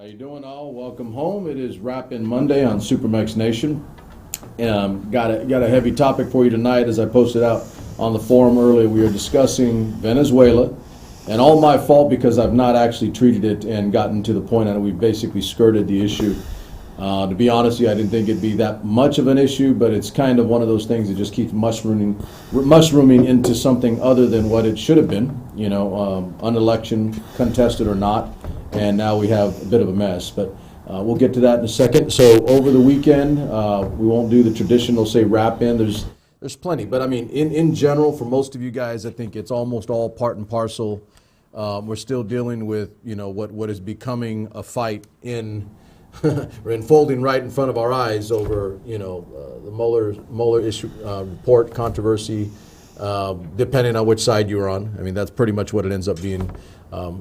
you doing all? Welcome home. It is Wrap-In Monday on SuperMex Nation. Got a heavy topic for you tonight. As I posted out on the forum earlier, we are discussing Venezuela, and all my fault because I've not actually treated it and gotten to the point that we've basically skirted the issue. To be honest with you, I didn't think it'd be that much of an issue, but it's kind of one of those things that just keeps mushrooming into something other than what it should have been, unelection, contested or not, and now we have a bit of a mess. But we'll get to that in a second. So over the weekend, we won't do the traditional, say, wrap-in. There's plenty, but I mean, in general, for most of you guys, I think it's almost all part and parcel. We're still dealing with, what is becoming a fight or unfolding right in front of our eyes over, the Mueller issue, report controversy, depending on which side you're on. I mean, that's pretty much what it ends up being.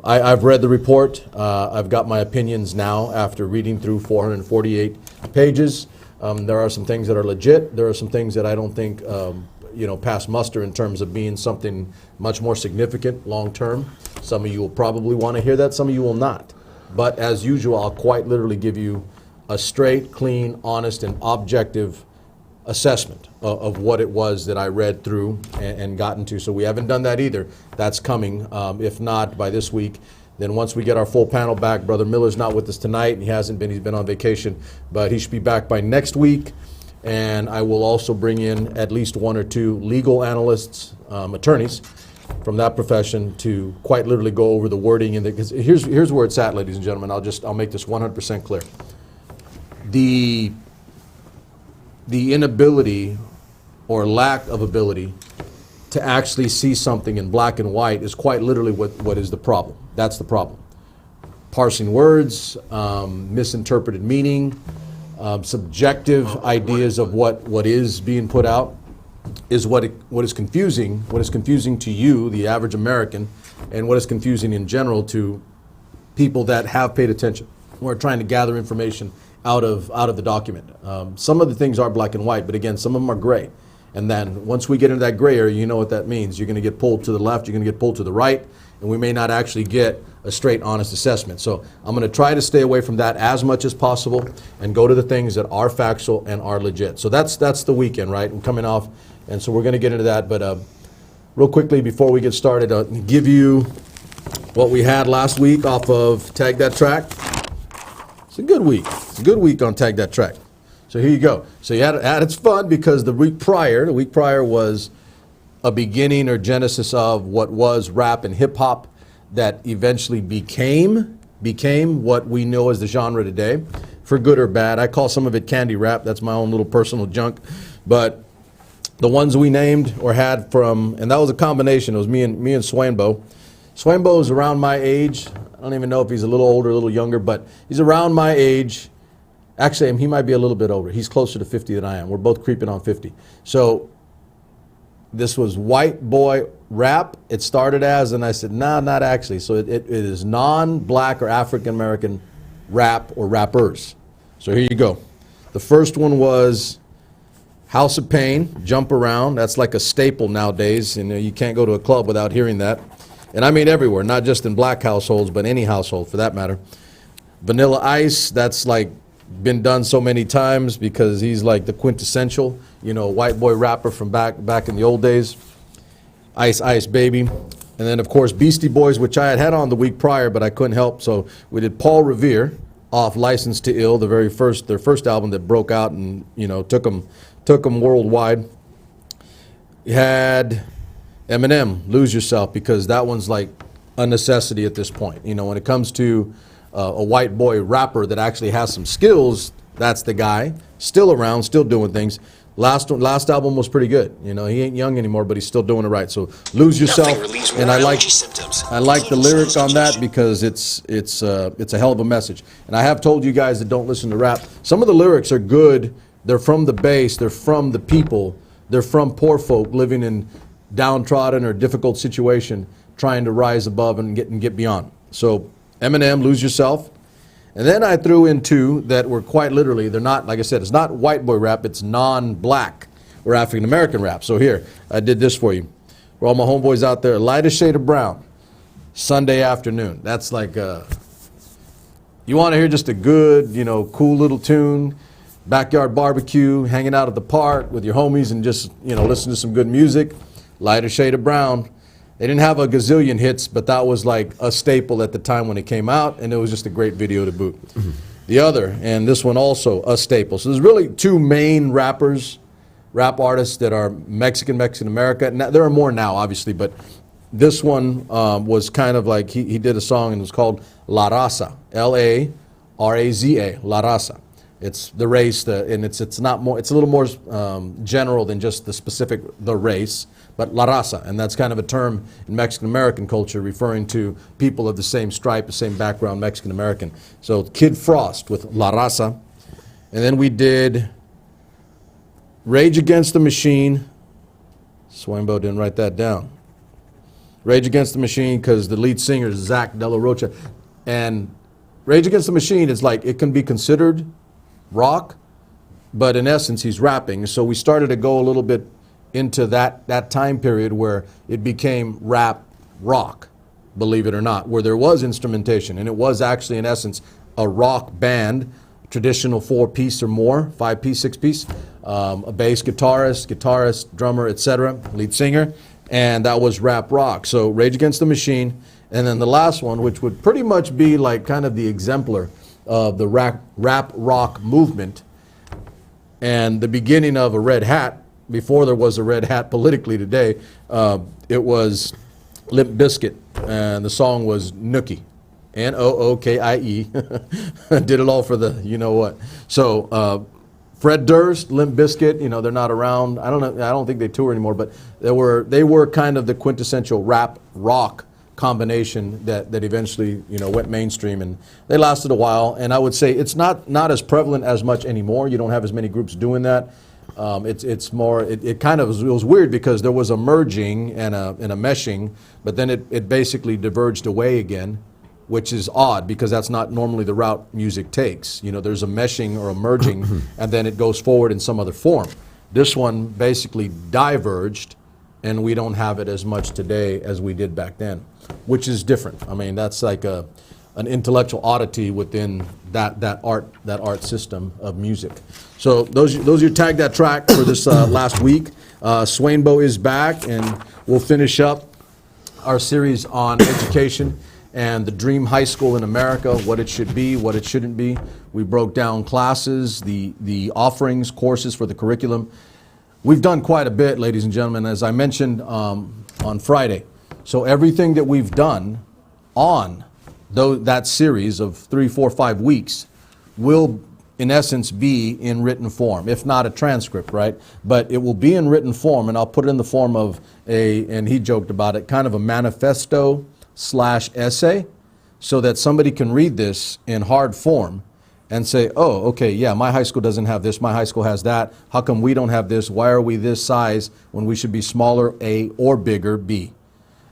I've read the report. I've got my opinions now after reading through 448 pages. There are some things that are legit. There are some things that I don't think, pass muster in terms of being something much more significant long term. Some of you will probably want to hear that. Some of you will not. But as usual, I'll quite literally give you a straight, clean, honest, and objective assessment of what it was that I read through and gotten to. So we haven't done that either. That's coming. If not by this week, then once we get our full panel back, Brother Miller's not with us tonight, and he hasn't been. He's been on vacation, but he should be back by next week. And I will also bring in at least one or two legal analysts, attorneys, from that profession to quite literally go over the wording. And because here's where it's at, ladies and gentlemen. I'll make this 100% clear. The inability or lack of ability to actually see something in black and white is quite literally what is the problem. That's the problem. Parsing words, misinterpreted meaning, subjective ideas of what is being put out is what is confusing. What is confusing to you, the average American, and what is confusing in general to people that have paid attention. We're trying to gather information out of the document. Some of the things are black and white, but again, some of them are gray. And then once we get into that gray area, you know what that means. You're going to get pulled to the left, you're going to get pulled to the right, and we may not actually get a straight, honest assessment. So I'm going to try to stay away from that as much as possible and go to the things that are factual and are legit. So that's the weekend, right? I'm coming off, and so we're going to get into that. But real quickly before we get started, give you what we had last week off of Tag That Track. It's a good week. It's a good week on Tag That Track. So here you go. So you had its fun because the week prior was a beginning or genesis of what was rap and hip hop that eventually became what we know as the genre today, for good or bad. I call some of it candy rap. That's my own little personal junk. But the ones we named or had from, and that was a combination. It was me and Swainbo. Swainbo is around my age. I don't even know if he's a little older, a little younger, but he's around my age. Actually, he might be a little bit older. He's closer to 50 than I am. We're both creeping on 50. So this was white boy rap. It started as, and I said, nah, not actually. So it is non-black or African-American rap or rappers. So here you go. The first one was House of Pain, Jump Around. That's like a staple nowadays. You can't go to a club without hearing that. And I mean everywhere, not just in black households, but any household for that matter. Vanilla Ice, that's like been done so many times because he's like the quintessential, white boy rapper from back in the old days. Ice Ice Baby. And then of course Beastie Boys, which I had on the week prior, but I couldn't help. So we did Paul Revere off License to Ill, their first album that broke out and took them worldwide. You had Eminem, Lose Yourself, because that one's like a necessity at this point. When it comes to a white boy rapper that actually has some skills, that's the guy. Still around, still doing things. Last album was pretty good. He ain't young anymore, but he's still doing it right. So Lose Yourself, and I like the lyric on that because it's a hell of a message. And I have told you guys that don't listen to rap. Some of the lyrics are good. They're from the base. They're from the people. They're from poor folk living in downtrodden or difficult situation, trying to rise above and get beyond. So Eminem, Lose Yourself. And then I threw in two that were quite literally, they're not, like I said, it's not white boy rap, it's non-black or African-American rap. So here, I did this for you. For all my homeboys out there, Lightest Shade of Brown, Sunday Afternoon. That's like You want to hear just a good, cool little tune, backyard barbecue, hanging out at the park with your homies and just, listen to some good music, Lighter Shade of Brown. They didn't have a gazillion hits, but that was like a staple at the time when it came out, and it was just a great video to boot. Mm-hmm. The other, and this one also, a staple. So there's really two main rap artists that are Mexican American. Now, there are more now, obviously, but this one was kind of like, he did a song and it was called La Raza, L-A-R-A-Z-A, La Raza. It's the race, and it's a little more general than just the specific, the race, but La Raza, and that's kind of a term in Mexican American culture referring to people of the same stripe, the same background, Mexican American. So Kid Frost with La Raza, and then we did Rage Against the Machine. Swambo didn't write that down. Rage Against the Machine, because the lead singer is Zach De La Rocha, and Rage Against the Machine is like, it can be considered rock, but in essence he's rapping. So we started to go a little bit into that time period where it became rap rock, believe it or not, where there was instrumentation, and it was actually in essence a rock band, traditional 4-piece or more, 5-piece, 6-piece, a bass guitarist, drummer, etc., lead singer, and that was rap rock. So Rage Against the Machine, and then the last one, which would pretty much be like kind of the exemplar of the rap rock movement and the beginning of a red hat. Before there was a red hat politically today, it was Limp Bizkit, and the song was Nookie, N-O-O-K-I-E. Did it all for the you-know-what. So Fred Durst, Limp Bizkit, they're not around. I don't think they tour anymore, but they were kind of the quintessential rap rock combination that eventually went mainstream, and they lasted a while. And I would say it's not as prevalent as much anymore. You don't have as many groups doing that. It's more, it was weird because there was a merging and a meshing, but then it basically diverged away again, which is odd because that's not normally the route music takes. There's a meshing or a merging and then it goes forward in some other form. This one basically diverged, and we don't have it as much today as we did back then, which is different. I mean, that's like an intellectual oddity within that art system of music. So those are your Tag That Track for this last week. Swainbo is back, and we'll finish up our series on education and the dream high school in America, what it should be, what it shouldn't be. We broke down classes, the offerings, courses for the curriculum. We've done quite a bit, ladies and gentlemen, as I mentioned on Friday. So everything that we've done on that series of 3, 4, 5 weeks will, in essence, be in written form, if not a transcript, right? But it will be in written form, and I'll put it in the form of and he joked about it, kind of a manifesto/essay, so that somebody can read this in hard form and say, oh, okay, yeah, my high school doesn't have this, my high school has that. How come we don't have this? Why are we this size when we should be smaller, A, or bigger, B?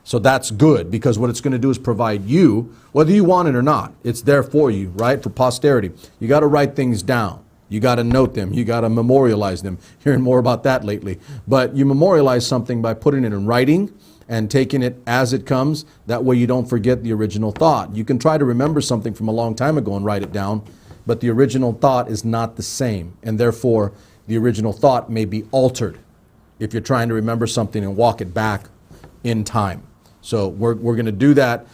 So that's good, because what it's going to do is provide you, whether you want it or not, it's there for you, right, for posterity. You got to write things down. You got to note them. You got to memorialize them. Hearing more about that lately. But you memorialize something by putting it in writing and taking it as it comes. That way you don't forget the original thought. You can try to remember something from a long time ago and write it down, but the original thought is not the same, and therefore the original thought may be altered if you're trying to remember something and walk it back in time. So we're going to do that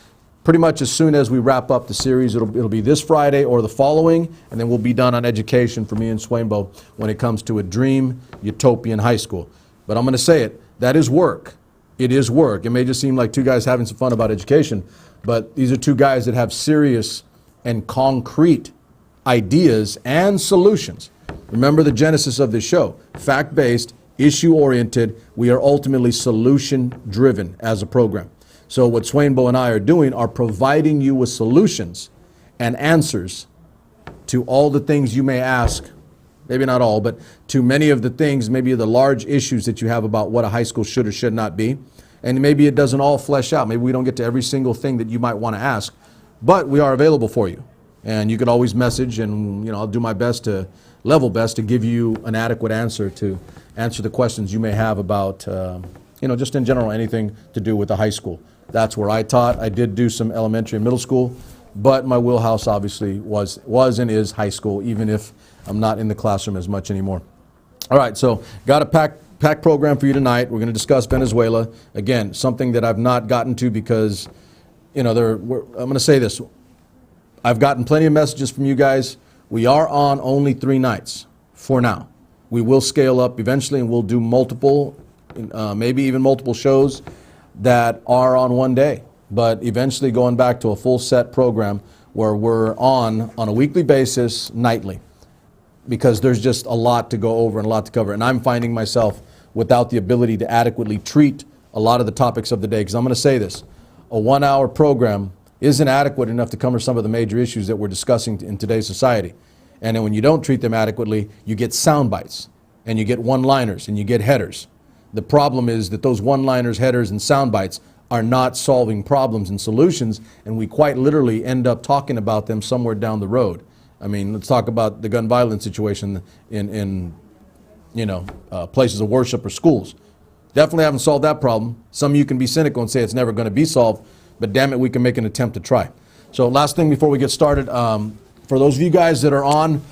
pretty much as soon as we wrap up the series. It'll be this Friday or the following, and then we'll be done on education for me and Swainbo when it comes to a dream utopian high school. But I'm going to say it, that is work. It is work. It may just seem like two guys having some fun about education, but these are two guys that have serious and concrete ideas and solutions. Remember the genesis of this show, fact-based, issue-oriented. We are ultimately solution-driven as a program. So what Swainbo and I are doing are providing you with solutions and answers to all the things you may ask, maybe not all, but to many of the things, maybe the large issues that you have about what a high school should or should not be. And maybe it doesn't all flesh out. Maybe we don't get to every single thing that you might want to ask, but we are available for you. And you can always message, and I'll do my best to give you an adequate answer to answer the questions you may have about, just in general, anything to do with the high school. That's where I taught. I did do some elementary and middle school, but my wheelhouse obviously was and is high school, even if I'm not in the classroom as much anymore. All right, so got a packed program for you tonight. We're going to discuss Venezuela. Again, something that I've not gotten to because, I'm going to say this. I've gotten plenty of messages from you guys. We are on only 3 nights for now. We will scale up eventually, and we'll do multiple, maybe even multiple shows that are on one day. But eventually going back to a full set program where we're on a weekly basis, nightly, because there's just a lot to go over and a lot to cover. And I'm finding myself without the ability to adequately treat a lot of the topics of the day. Because I'm going to say this, a 1-hour program isn't adequate enough to cover some of the major issues that we're discussing in today's society. And then when you don't treat them adequately, you get sound bites, and you get one-liners, and you get headers. The problem is that those one-liners, headers, and sound bites are not solving problems and solutions, and we quite literally end up talking about them somewhere down the road. I mean, let's talk about the gun violence situation in places of worship or schools. Definitely haven't solved that problem. Some of you can be cynical and say it's never going to be solved, but damn it, we can make an attempt to try. So last thing before we get started, for those of you guys that are on,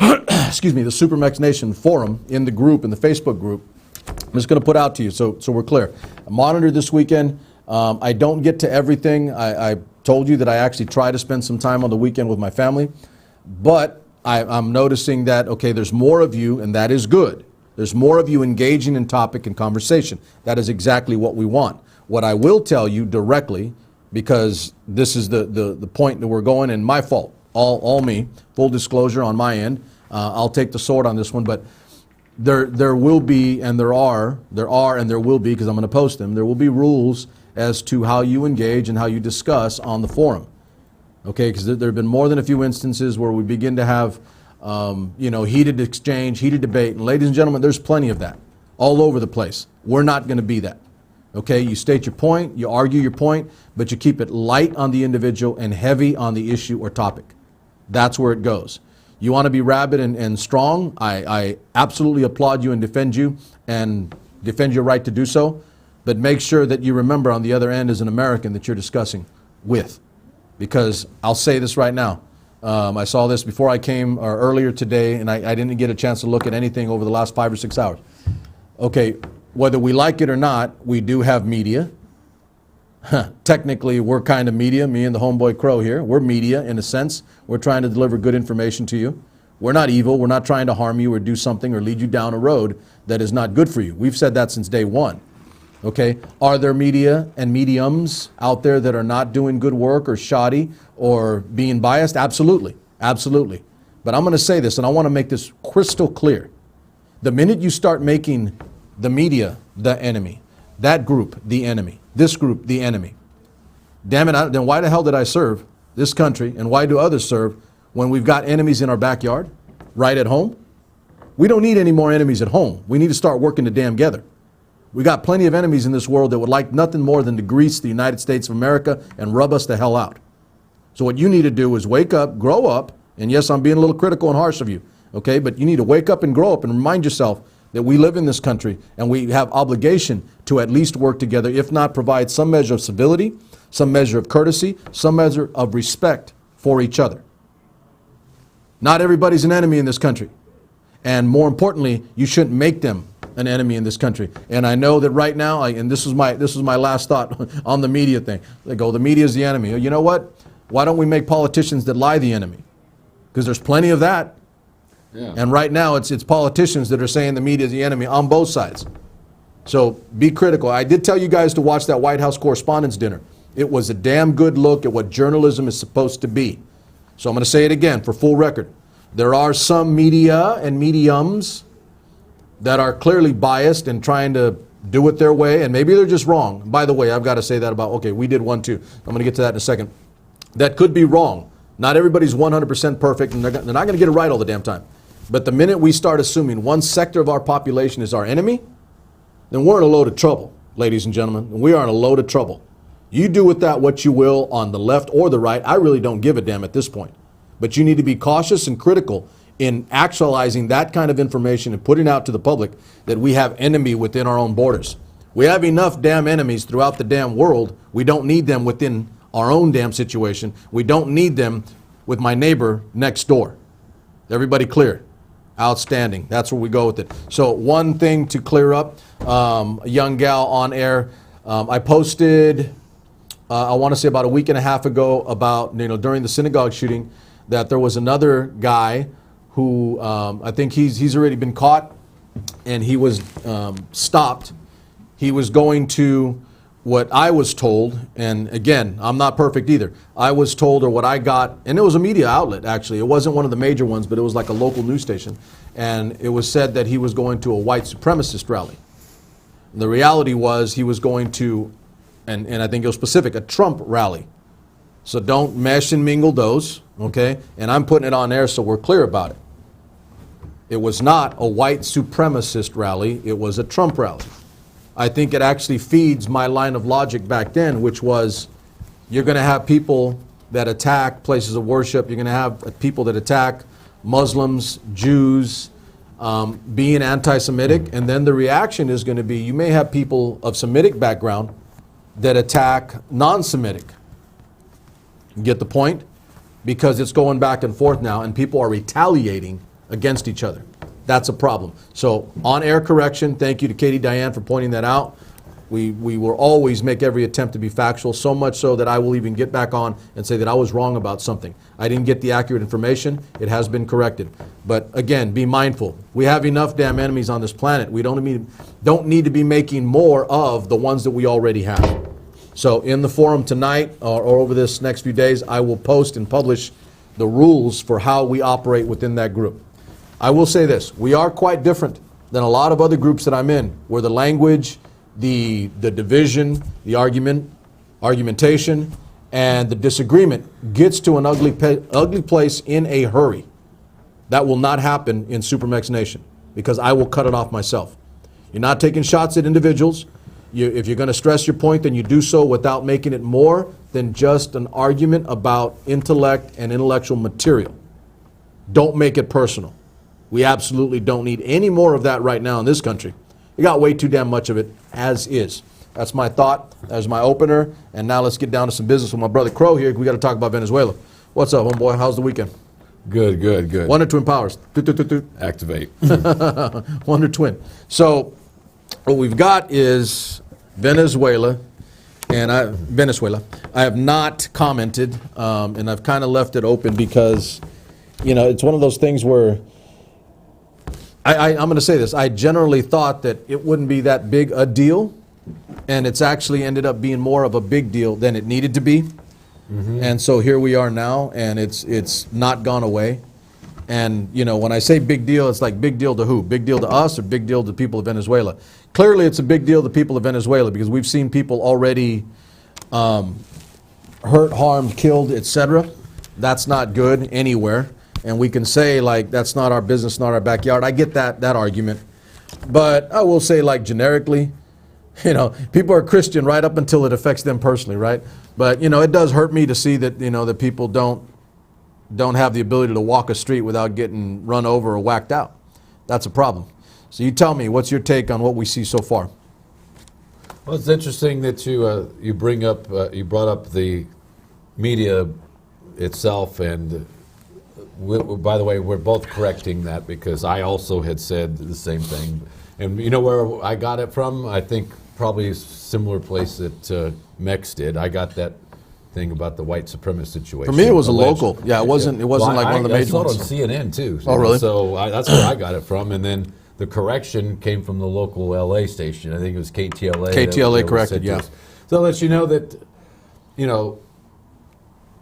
excuse me, the SuperMex Nation forum in the group, in the Facebook group, I'm just going to put out to you so we're clear. Monitor this weekend. I don't get to everything. I told you that I actually try to spend some time on the weekend with my family, but I'm noticing that, okay, there's more of you, and that is good. There's more of you engaging in topic and conversation. That is exactly what we want. What I will tell you directly, because this is the point that we're going, and my fault, all me, full disclosure on my end. I'll take the sword on this one, but there will be, and there are, and there will be, because I'm going to post them, there will be rules as to how you engage and how you discuss on the forum. Okay, because there have been more than a few instances where we begin to have, heated exchange, heated debate. And ladies and gentlemen, there's plenty of that all over the place. We're not going to be that. Okay, you state your point, you argue your point, but you keep it light on the individual and heavy on the issue or topic. That's where it goes. You want to be rabid and strong, I absolutely applaud you and defend your right to do so, but make sure that you remember on the other end as an American that you're discussing with. Because I'll say this right now, I saw this before I came, or earlier today, and I didn't get a chance to look at anything over the last 5 or 6 hours. Okay, whether we like it or not, we do have media. Technically, we're kind of media, me and the homeboy Crow here. We're media in a sense. We're trying to deliver good information to you. We're not evil. We're not trying to harm you or do something or lead you down a road that is not good for you. We've said that since day one. Okay, are there media and mediums out there that are not doing good work or shoddy or being biased? Absolutely, absolutely. But I'm going to say this, and I want to make this crystal clear. The minute you start making the media the enemy, that group the enemy, this group the enemy, damn it, then why the hell did I serve this country, and why do others serve when we've got enemies in our backyard, right at home? We don't need any more enemies at home. We need to start working together. We got plenty of enemies in this world that would like nothing more than to grease the United States of America and rub us the hell out. So what you need to do is wake up, grow up, and yes, I'm being a little critical and harsh of you, okay, but you need to wake up and grow up and remind yourself that we live in this country and we have obligation to at least work together, if not provide some measure of civility, some measure of courtesy, some measure of respect for each other. Not everybody's an enemy in this country. And more importantly, you shouldn't make them an enemy in this country. And I know that right now, and this was my last thought on the media thing. They go, the media is the enemy. You know what? Why don't we make politicians that lie the enemy? Because there's plenty of that. Yeah. And right now, it's politicians that are saying the media is the enemy on both sides. So be critical. I did tell you guys to watch that White House Correspondents' Dinner. It was a damn good look at what journalism is supposed to be. So I'm going to say it again for full record. There are some media and mediums that are clearly biased and trying to do it their way, and maybe they're just wrong. By the way, I've got to say that about, okay, we did one too. I'm going to get to that in a second. That could be wrong. Not everybody's 100% perfect, and they're not going to get it right all the damn time. But the minute we start assuming one sector of our population is our enemy, then we're in a load of trouble, ladies and gentlemen. We are in a load of trouble. You do with that what you will on the left or the right. I really don't give a damn at this point. But you need to be cautious and critical in actualizing that kind of information and putting out to the public that we have enemy within our own borders. We have enough damn enemies throughout the damn world. We don't need them within our own damn situation. We don't need them with my neighbor next door. Everybody clear? Outstanding. That's where we go with it. So one thing to clear up, a young gal on air, I posted, I want to say about a week and a half ago about, during the synagogue shooting, that there was another guy who I think he's already been caught, and he was stopped. He was going to, what I was told, and again, I'm not perfect either. I was told, or what I got, and it was a media outlet actually. It wasn't one of the major ones, but it was like a local news station. And it was said that he was going to a white supremacist rally. The reality was he was going to, and I think it was specific, a Trump rally. So don't mesh and mingle those, okay? And I'm putting it on air so we're clear about it. It was not a white supremacist rally, it was a Trump rally. I think it actually feeds my line of logic back then, which was you're going to have people that attack places of worship, you're going to have people that attack Muslims, Jews, being anti-Semitic, and then the reaction is going to be you may have people of Semitic background that attack non-Semitic. You get the point? Because it's going back and forth now, and people are retaliating against each other. That's a problem. So on-air correction, thank you to Katie Diane for pointing that out. We will always make every attempt to be factual, so much so that I will even get back on and say that I was wrong about something. I didn't get the accurate information. It has been corrected. But again, be mindful. We have enough damn enemies on this planet. We don't need to be making more of the ones that we already have. So in the forum tonight or over this next few days, I will post and publish the rules for how we operate within that group. I will say this, we are quite different than a lot of other groups that I'm in, where the language, the division, the argumentation, and the disagreement gets to an ugly place in a hurry. That will not happen in SuperMex Nation, because I will cut it off myself. You're not taking shots at individuals. If you're going to stress your point, then you do so without making it more than just an argument about intellect and intellectual material. Don't make it personal. We absolutely don't need any more of that right now in this country. We got way too damn much of it as is. That's my thought. That's my opener. And now let's get down to some business with my brother Crow here. We got to talk about Venezuela. What's up, homeboy? How's the weekend? Good. Wonder Twin Powers. Activate. Wonder Twin. So what we've got is Venezuela. Venezuela. I have not commented, and I've kind of left it open because, it's one of those things where I'm going to say this. I generally thought that it wouldn't be that big a deal, and it's actually ended up being more of a big deal than it needed to be. Mm-hmm. And so here we are now, and it's not gone away. And, when I say big deal, it's like big deal to who? Big deal to us or big deal to the people of Venezuela? Clearly, it's a big deal to the people of Venezuela because we've seen people already hurt, harmed, killed, etc. That's not good anywhere. And we can say, that's not our business, not our backyard. I get that argument. But I will say, generically, people are Christian right up until it affects them personally, right? But, it does hurt me to see that, that people don't have the ability to walk a street without getting run over or whacked out. That's a problem. So you tell me, what's your take on what we see so far? Well, it's interesting that you brought up the media itself, and by the way, we're both correcting that because I also had said the same thing. And you know where I got it from? I think probably a similar place that Mex did. I got that thing about the white supremacist situation. For me, it was alleged. Local. Yeah, it wasn't like one of the major ones. I saw it on CNN too. Oh, really? So that's where I got it from. And then the correction came from the local LA station. I think it was KTLA. KTLA corrected, yeah. So that lets you know that,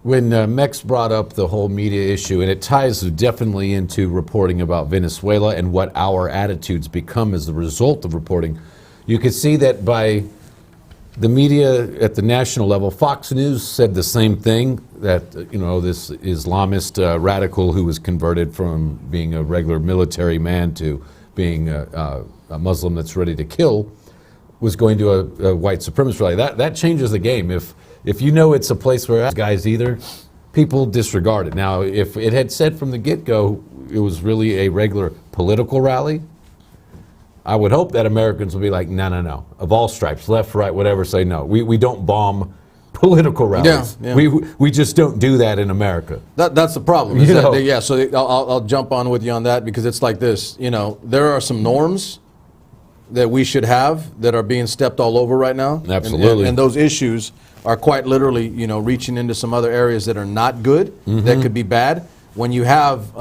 when Mex brought up the whole media issue, and it ties definitely into reporting about Venezuela and what our attitudes become as the result of reporting, you could see that by the media at the national level. Fox News said the same thing, that this Islamist radical who was converted from being a regular military man to being a Muslim that's ready to kill was going to a white supremacist rally. That changes the game. If it's a place where guys either, people disregard it. Now, if it had said from the get-go it was really a regular political rally, I would hope that Americans would be like, no. Of all stripes, left, right, whatever, say no. We don't bomb political rallies. Yeah. We just don't do that in America. That's the problem. You know. Yeah, so I'll jump on with you on that because it's like this. There are some norms that we should have that are being stepped all over right now. Absolutely. And those issues are quite literally, reaching into some other areas that are not good, that could be bad. When you have,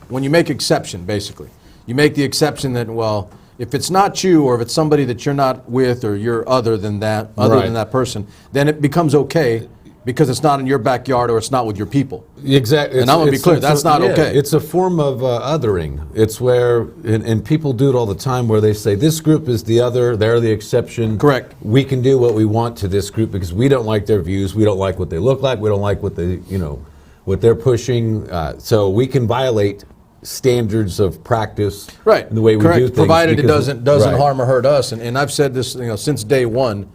when you make exception, basically, you make the exception that, well, if it's not you or if it's somebody that you're not with or you're other than that person, then it becomes okay because it's not in your backyard or it's not with your people. Exactly. And I'm going to be clear, that's not okay. It's a form of othering. It's where, and people do it all the time, where they say, this group is the other, they're the exception. Correct. We can do what we want to this group because we don't like their views, we don't like what they look like, we don't like what they, what they're pushing. So we can violate standards of practice, right? In the way we do things, provided it doesn't right. harm or hurt us. And I've said this, since day one.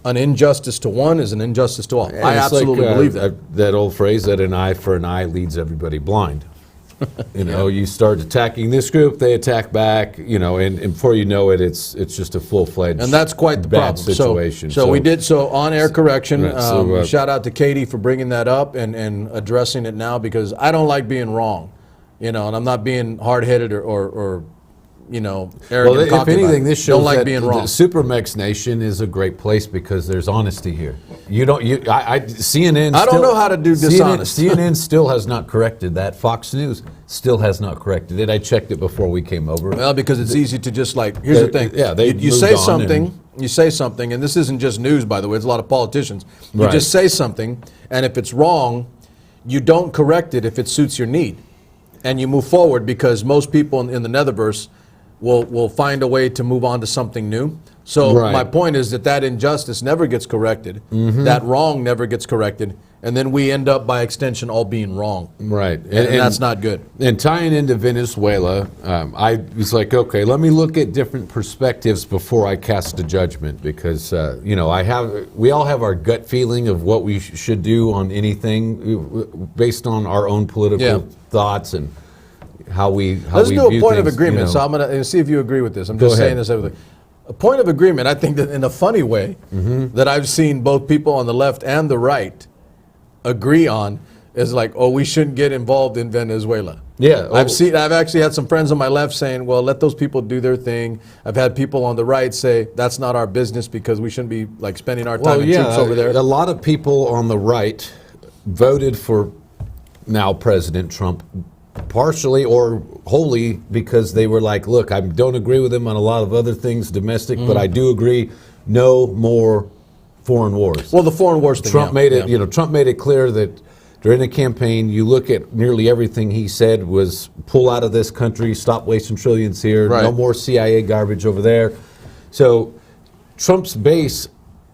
An injustice to one is an injustice to all. I absolutely believe that. That old phrase that an eye for an eye leads everybody blind. You start attacking this group, they attack back. And before you know it, it's just a full-fledged and that's quite the bad problem. situation. So we did on-air correction. Right, shout out to Katie for bringing that up and addressing it now because I don't like being wrong, and I'm not being hard-headed or arrogant. Well, if anything, this shows don't like that being wrong. SuperMex Nation is a great place because there's honesty here. CNN. I don't know how to do dishonest. CNN still has not corrected that. Fox News still has not corrected it. I checked it before we came over. Well, because it's easy to just here's the thing. Yeah, you say something. You say something, and this isn't just news, by the way. It's a lot of politicians. You just say something, and if it's wrong, you don't correct it if it suits your need, and you move forward because most people in the Netherverse will find a way to move on to something new. So my point is that injustice never gets corrected, that wrong never gets corrected, and then we end up by extension all being wrong. Right. And that's not good. And tying into Venezuela, I was like, okay, let me look at different perspectives before I cast a judgment because, we all have our gut feeling of what we should do on anything based on our own political thoughts and let's do a point of agreement. So I'm going to see if you agree with this. I'm just saying this. A point of agreement, I think that in a funny way that I've seen both people on the left and the right agree on is we shouldn't get involved in Venezuela. Yeah. I've actually had some friends on my left saying, well, let those people do their thing. I've had people on the right say that's not our business because we shouldn't be spending our time and troops over there. A lot of people on the right voted for now President Trump partially or wholly because they were like, look, I don't agree with him on a lot of other things domestic, but I do agree no more foreign wars. Well, the foreign wars thing. Trump made it, Trump made it clear that during the campaign, you look at nearly everything he said was pull out of this country, stop wasting trillions here, no more CIA garbage over there. So Trump's base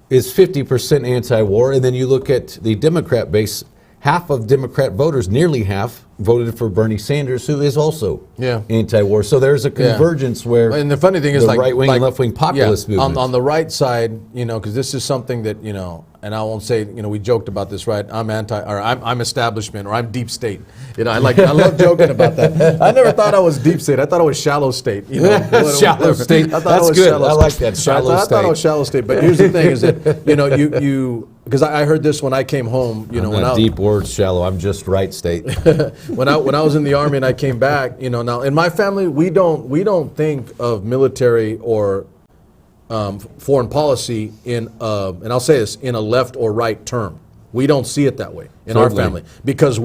is 50% anti-war, and then you look at the Democrat base, half of Democrat voters, nearly half, voted for Bernie Sanders, who is also anti-war. So there's a convergence where and the funny thing is right-wing and left-wing populist movement. On the right side, because this is something that, and I won't say, we joked about this, right? I'm I'm establishment, or I'm deep state. I love joking about that. I never thought I was deep state. I thought I was shallow state. Shallow state. That's good. I like that, shallow state. I thought I was shallow state. But here's the thing is that, you because I heard this when I came home. I'm not deep words, shallow. I'm just right state. When I was in the Army and I came back, now in my family we don't think of military or foreign policy in and I'll say this, in a left or right term. We don't see it that way in our family because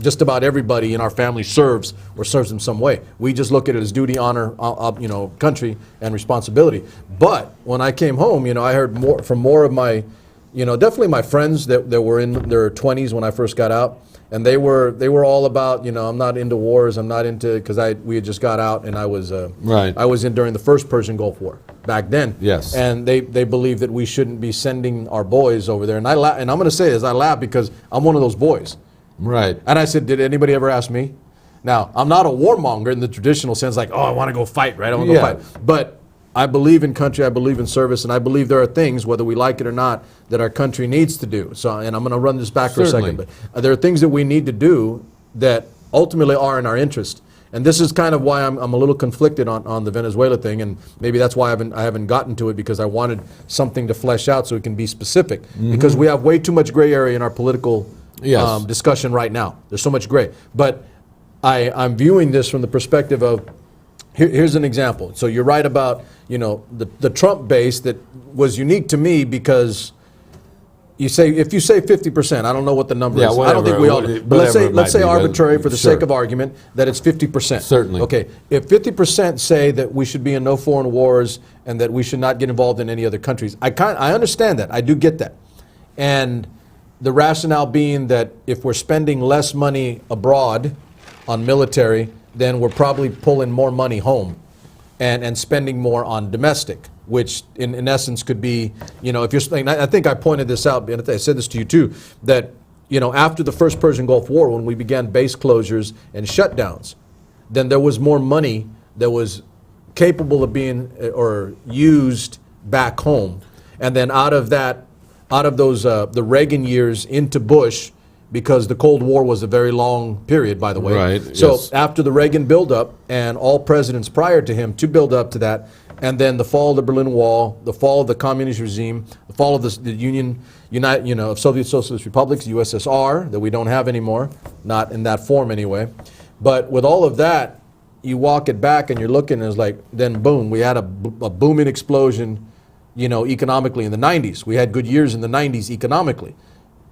just about everybody in our family serves in some way. We just look at it as duty, honor, country, and responsibility. But when I came home, I heard more of my, definitely my friends that were in their 20s when I first got out. And they were all about, I'm not into wars. I'm not into, because we had just got out and I was in during the first Persian Gulf War back then. Yes. And they believe that we shouldn't be sending our boys over there. And I'm going to say this, I laugh because I'm one of those boys. Right. And I said, did anybody ever ask me? Now, I'm not a warmonger in the traditional sense, I want to go fight, right? I want to go fight. But I believe in country, I believe in service, and I believe there are things, whether we like it or not, that our country needs to do. So, and I'm going to run this back for a second, but there are things that we need to do that ultimately are in our interest. and this is kind of why I'm a little conflicted on the Venezuela thing, and maybe that's why I haven't gotten to it, because I wanted something to flesh out so it can be specific, because we have way too much gray area in our political discussion right now. There's so much gray. But I'm viewing this from the perspective of, here's an example. So you're right about, the Trump base that was unique to me, because if you say 50%, I don't know what the number is. I don't think we all do. But let's say arbitrary for the sake of argument that it's 50%. Certainly. Okay. If 50% say that we should be in no foreign wars and that we should not get involved in any other countries, I understand that. I do get that. And the rationale being that if we're spending less money abroad on military, then we're probably pulling more money home and spending more on domestic, which in essence could be, if you're saying, I think I pointed this out, and I said this to you too, that, after the first Persian Gulf War, when we began base closures and shutdowns, then there was more money that was capable of being or used back home. And then out of those, the Reagan years into Bush, because the Cold War was a very long period, by the way. Right. So yes. after the Reagan buildup, and all presidents prior to him to build up to that, and then the fall of the Berlin Wall, the fall of the communist regime, the fall of the of Soviet Socialist Republics, USSR, that we don't have anymore, not in that form anyway. But with all of that, you walk it back and you're looking, and it's like, then boom, we had a booming explosion, economically in the 90s. We had good years in the 90s economically.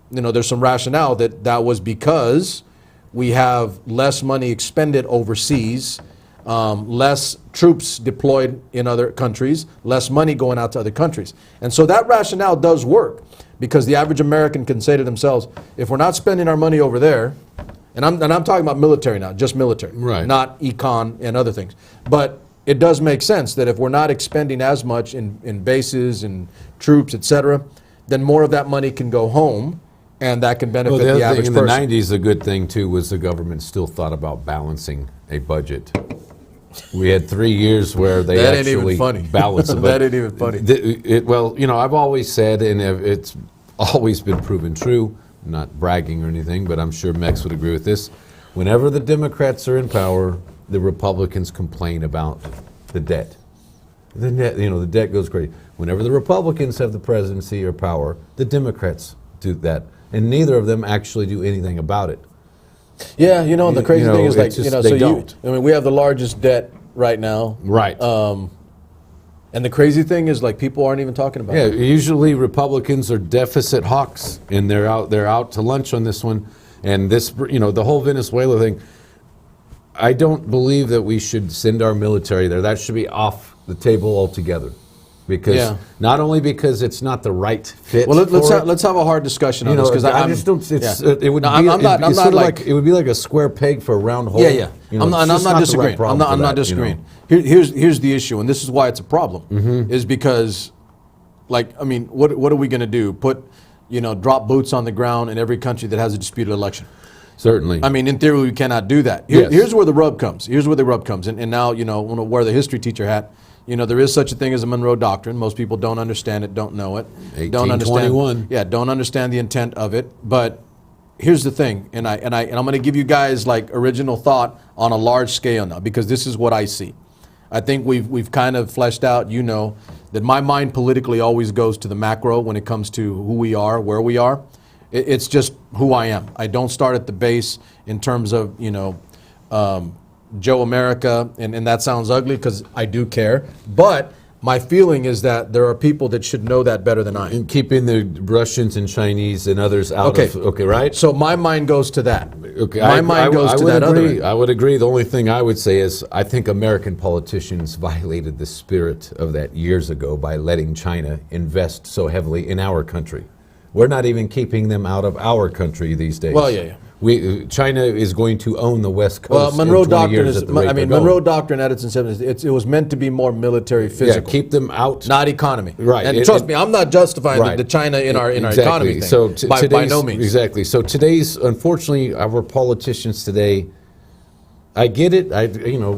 There's some rationale that was because we have less money expended overseas, less troops deployed in other countries, less money going out to other countries. And so that rationale does work, because the average American can say to themselves, if we're not spending our money over there, and I'm talking about military now, just military, right, not econ and other things. But it does make sense that if we're not expending as much in bases and troops, et cetera, then more of that money can go home, and that can benefit the average person. In the 90s, a good thing, too, was the government still thought about balancing a budget. We had 3 years where they actually balanced it. That ain't even funny. I've always said, and it's always been proven true, I'm not bragging or anything, but I'm sure Mex would agree with this, whenever the Democrats are in power, the Republicans complain about the debt. The debt goes crazy. Whenever the Republicans have the presidency or power, the Democrats do that. And neither of them actually do anything about it. Yeah, the crazy thing is, like, they don't. We have the largest debt right now. Right. And the crazy thing is, like, people aren't even talking about it. Yeah, usually Republicans are deficit hawks, and they're out to lunch on this one. And this, the whole Venezuela thing, I don't believe that we should send our military there. That should be off the table altogether. Because not only because it's not the right fit. Well, let's have a hard discussion on this, because I just don't. It would it would be like a square peg for a round hole. Yeah. I'm not disagreeing. I'm not disagreeing. Here's the issue, and this is why it's a problem. Is because, what are we going to do? Put, drop boots on the ground in every country that has a disputed election? Certainly. In theory, we cannot do that. Here's where the rub comes. And now, I'm going to wear the history teacher hat. There is such a thing as a Monroe Doctrine. Most people don't understand it, don't know it. 1821. Don't understand the intent of it. But here's the thing, and I'm going to give you guys, like, original thought on a large scale now, because this is what I see. I think we've kind of fleshed out, that my mind politically always goes to the macro when it comes to who we are, where we are. It's just who I am. I don't start at the base in terms of, Joe America, and that sounds ugly because I do care, but my feeling is that there are people that should know that better than I am. And keeping the Russians and Chinese and others out of, right? So my mind goes to that. Okay, my mind goes to that other end. I would agree. The only thing I would say is I think American politicians violated the spirit of that years ago by letting China invest so heavily in our country. We're not even keeping them out of our country these days. Well, yeah. China is going to own the West Coast. Well, Monroe in 20 Doctrine years is. at the rate they're Monroe going. Doctrine at its inception, it was meant to be more military, physical. Yeah, keep them out, not economy. Right. And trust me, I'm not justifying the China in our economy thing. So by no means. Exactly. So unfortunately, our politicians today, I get it.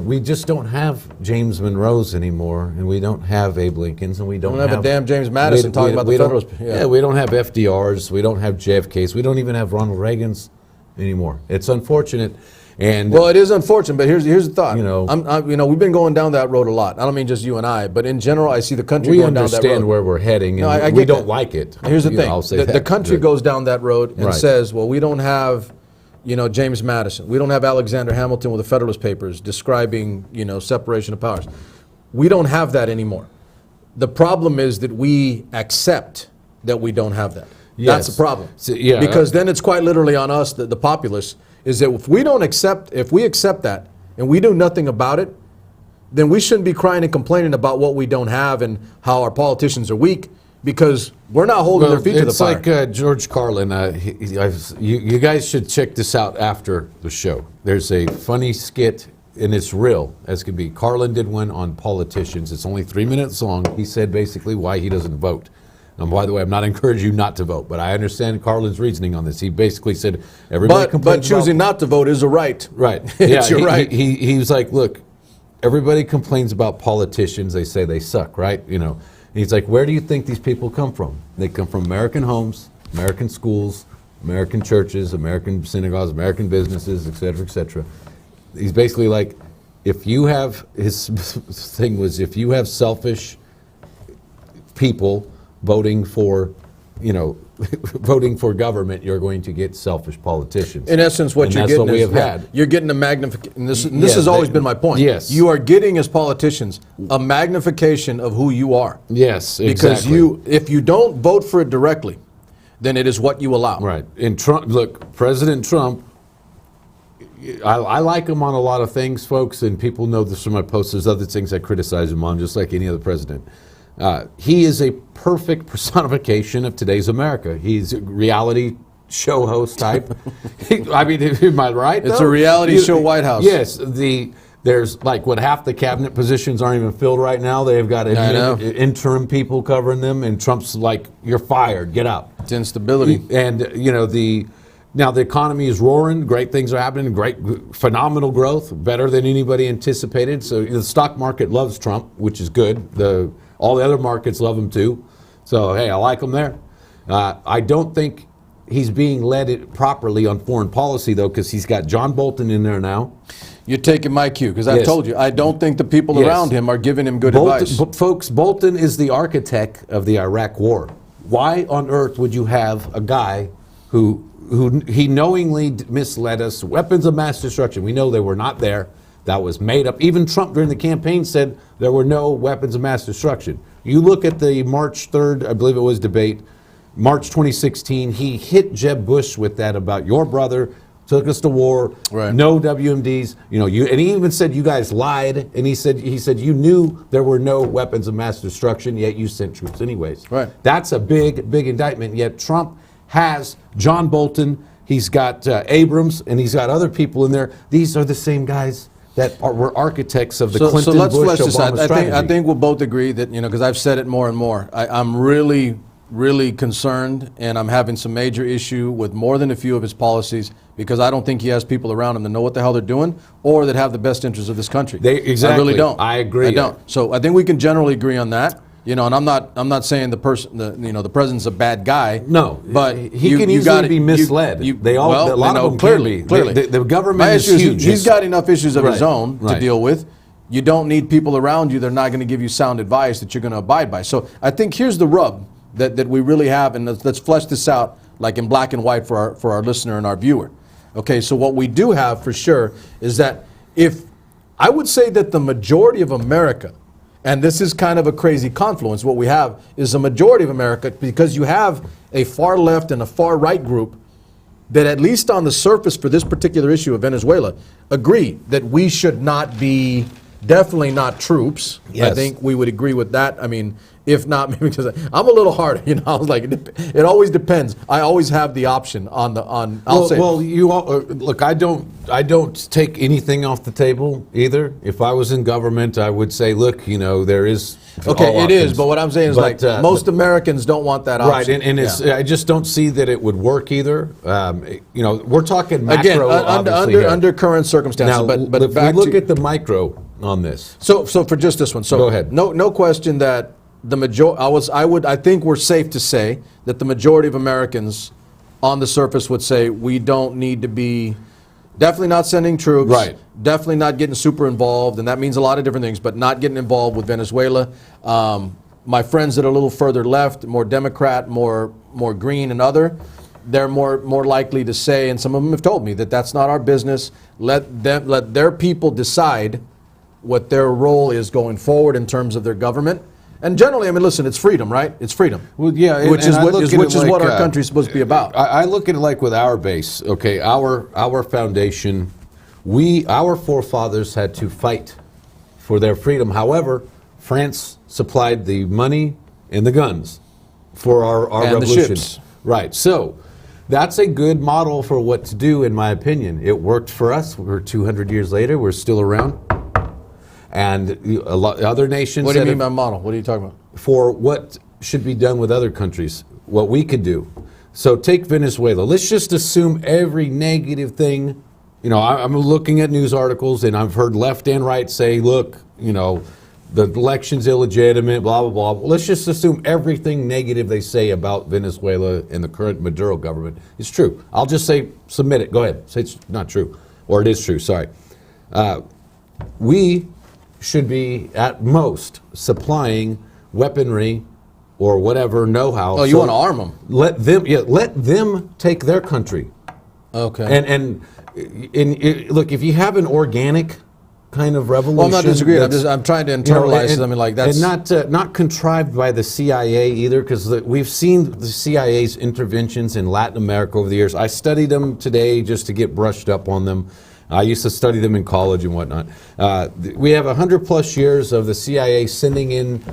We just don't have James Monroes anymore, and we don't have Abe Lincolns, and we don't have a damn James Madison talking about the Federalist. Yeah, we don't have FDRs. We don't have JFKs. We don't even have Ronald Reagans. anymore. It's unfortunate. And well, it is unfortunate, but here's the thought. You know, we've been going down that road a lot. I don't mean just you and I, but in general, I see the country going down that road. We understand where we're heading, and no, I we get don't that. like it. Here's the thing: I'll say the country goes down that road and Right. says, "Well, we don't have, James Madison. We don't have Alexander Hamilton with the Federalist Papers describing, separation of powers. We don't have that anymore. The problem is that we accept that we don't have that. Yes. That's the problem. So, yeah. Because then it's quite literally on us, the populace, is that if we accept that and we do nothing about it, then we shouldn't be crying and complaining about what we don't have and how our politicians are weak, because we're not holding their feet to the fire. It's like George Carlin. You guys should check this out after the show. There's a funny skit, and it's real as can be. Carlin did one on politicians. It's only 3 minutes long. He said basically why he doesn't vote. And by the way, I'm not encouraging you not to vote, but I understand Carlin's reasoning on this. He basically said everybody But choosing not to vote is a right. Right. It's your right. He was like, look, everybody complains about politicians. They say they suck, right? And he's like, where do you think these people come from? They come from American homes, American schools, American churches, American synagogues, American businesses, et cetera, et cetera. He's basically like, his thing was, if you have selfish people voting for, voting for government, you're going to get selfish politicians. In essence, what you're getting is you're getting a magnification. And this has always been my point. Yes. You are getting, as politicians, a magnification of who you are. Yes, because exactly. if you don't vote for it directly, then it is what you allow. Right. And Trump, look, President Trump, I like him on a lot of things, folks, and people know this from my posts. There's other things I criticize him on, just like any other president. He is a perfect personification of today's America. He's a reality show host type. I mean, am I right? It's a reality show White House. Yes. There's like half the cabinet positions aren't even filled right now. They've got interim people covering them, and Trump's like, "You're fired. Get out." It's instability. And now the economy is roaring. Great things are happening. Phenomenal growth, better than anybody anticipated. So the stock market loves Trump, which is good. All the other markets love him too. So, hey, I like him there. I don't think he's being led properly on foreign policy, though, because he's got John Bolton in there now. You're taking my cue, because I've told you, I don't think the people around him are giving him good advice. Folks, Bolton is the architect of the Iraq War. Why on earth would you have a guy who he knowingly misled us? Weapons of mass destruction. We know they were not there. That was made up. Even Trump during the campaign said there were no weapons of mass destruction. You look at the March 3rd, I believe it was, debate, March 2016, he hit Jeb Bush with that about your brother took us to war, right. No WMDs, and he even said you guys lied, and he said you knew there were no weapons of mass destruction, yet you sent troops anyways. Right. That's a big indictment, yet Trump has John Bolton, he's got Abrams, and he's got other people in there. These are the same guys that were architects of the Clinton, so let's Bush, flesh this out. Obama strategy. I think we'll both agree that, because I've said it more and more, I'm really concerned, and I'm having some major issue with more than a few of his policies, because I don't think he has people around him that know what the hell they're doing or that have the best interests of this country. Exactly. I really don't. I agree. I don't. So I think we can generally agree on that. And I'm not saying the president's a bad guy. No, but he can easily be misled. A lot of them clearly. The government My is issue huge. He's got enough issues of his own to Right. deal with. You don't need people around you that are not going to give you sound advice that you're going to abide by. So I think here's the rub that we really have, and let's flesh this out like in black and white for our listener and our viewer. Okay, so what we do have for sure is that if I would say that the majority of America, and this is kind of a crazy confluence, what we have is a majority of America, because you have a far left and a far right group that, at least on the surface for this particular issue of Venezuela, agree that we should not be, definitely not troops. Yes. I think we would agree with that. I mean, if not, maybe because I'm a little hard, I was like, it always depends. I always have the option look, I don't take anything off the table either. If I was in government, I would say, look, there is. Okay, it is, but what I'm saying is most Americans don't want that option. Right, and I just don't see that it would work either. We're talking macro, again, under current circumstances. Now, but if we look at the micro on this. So for just this one, go ahead. No question that I think we're safe to say that the majority of Americans on the surface would say we don't need to be, definitely not sending troops, Right. definitely not getting super involved, and that means a lot of different things, but not getting involved with Venezuela. My friends that are a little further left, more Democrat, more green and other, they're more likely to say, and some of them have told me that that's not our business. Let their people decide what their role is going forward in terms of their government. And generally, I mean, listen, it's freedom, right? It's freedom. Well, yeah, which is I what look is at it what like, our country's supposed to be about. I look at it like with our base, okay, our foundation, our forefathers had to fight for their freedom. However, France supplied the money and the guns for our And the revolution. ships. Right. So that's a good model for what to do, in my opinion. It worked for us. We're 200 years later. We're still around. And a lot other nations. What do you mean by model? What are you talking about? For what should be done with other countries, what we could do. So take Venezuela. Let's just assume every negative thing. You know, I'm looking at news articles, and I've heard left and right say, look, you know, the election's illegitimate, blah, blah, blah. Well, let's just assume everything negative they say about Venezuela and the current Maduro government is true. I'll just say, submit it. Go ahead. Say it's not true. Or it is true, sorry. We should be, at most, supplying weaponry or whatever know-how. Oh, you want to arm them? Let them take their country. Okay. And look, if you have an organic kind of revolution. Well, I'm not disagreeing. I'm trying to internalize something like that. And not contrived by the CIA either, because we've seen the CIA's interventions in Latin America over the years. I studied them today just to get brushed up on them. I used to study them in college and whatnot. We have 100+ years of the CIA sending in,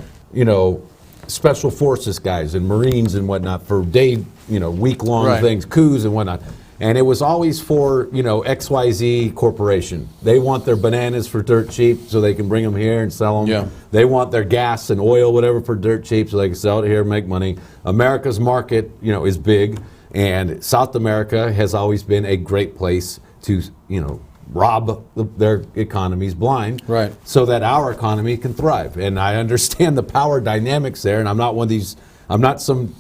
special forces guys and Marines and whatnot for week-long things, coups and whatnot. And it was always for, XYZ Corporation. They want their bananas for dirt cheap so they can bring them here and sell them. Yeah. They want their gas and oil, whatever, for dirt cheap so they can sell it here and make money. America's market, is big. And South America has always been a great place to, rob their economies blind. Right. So that our economy can thrive. And I understand the power dynamics there. And I'm not one of these, I'm not some,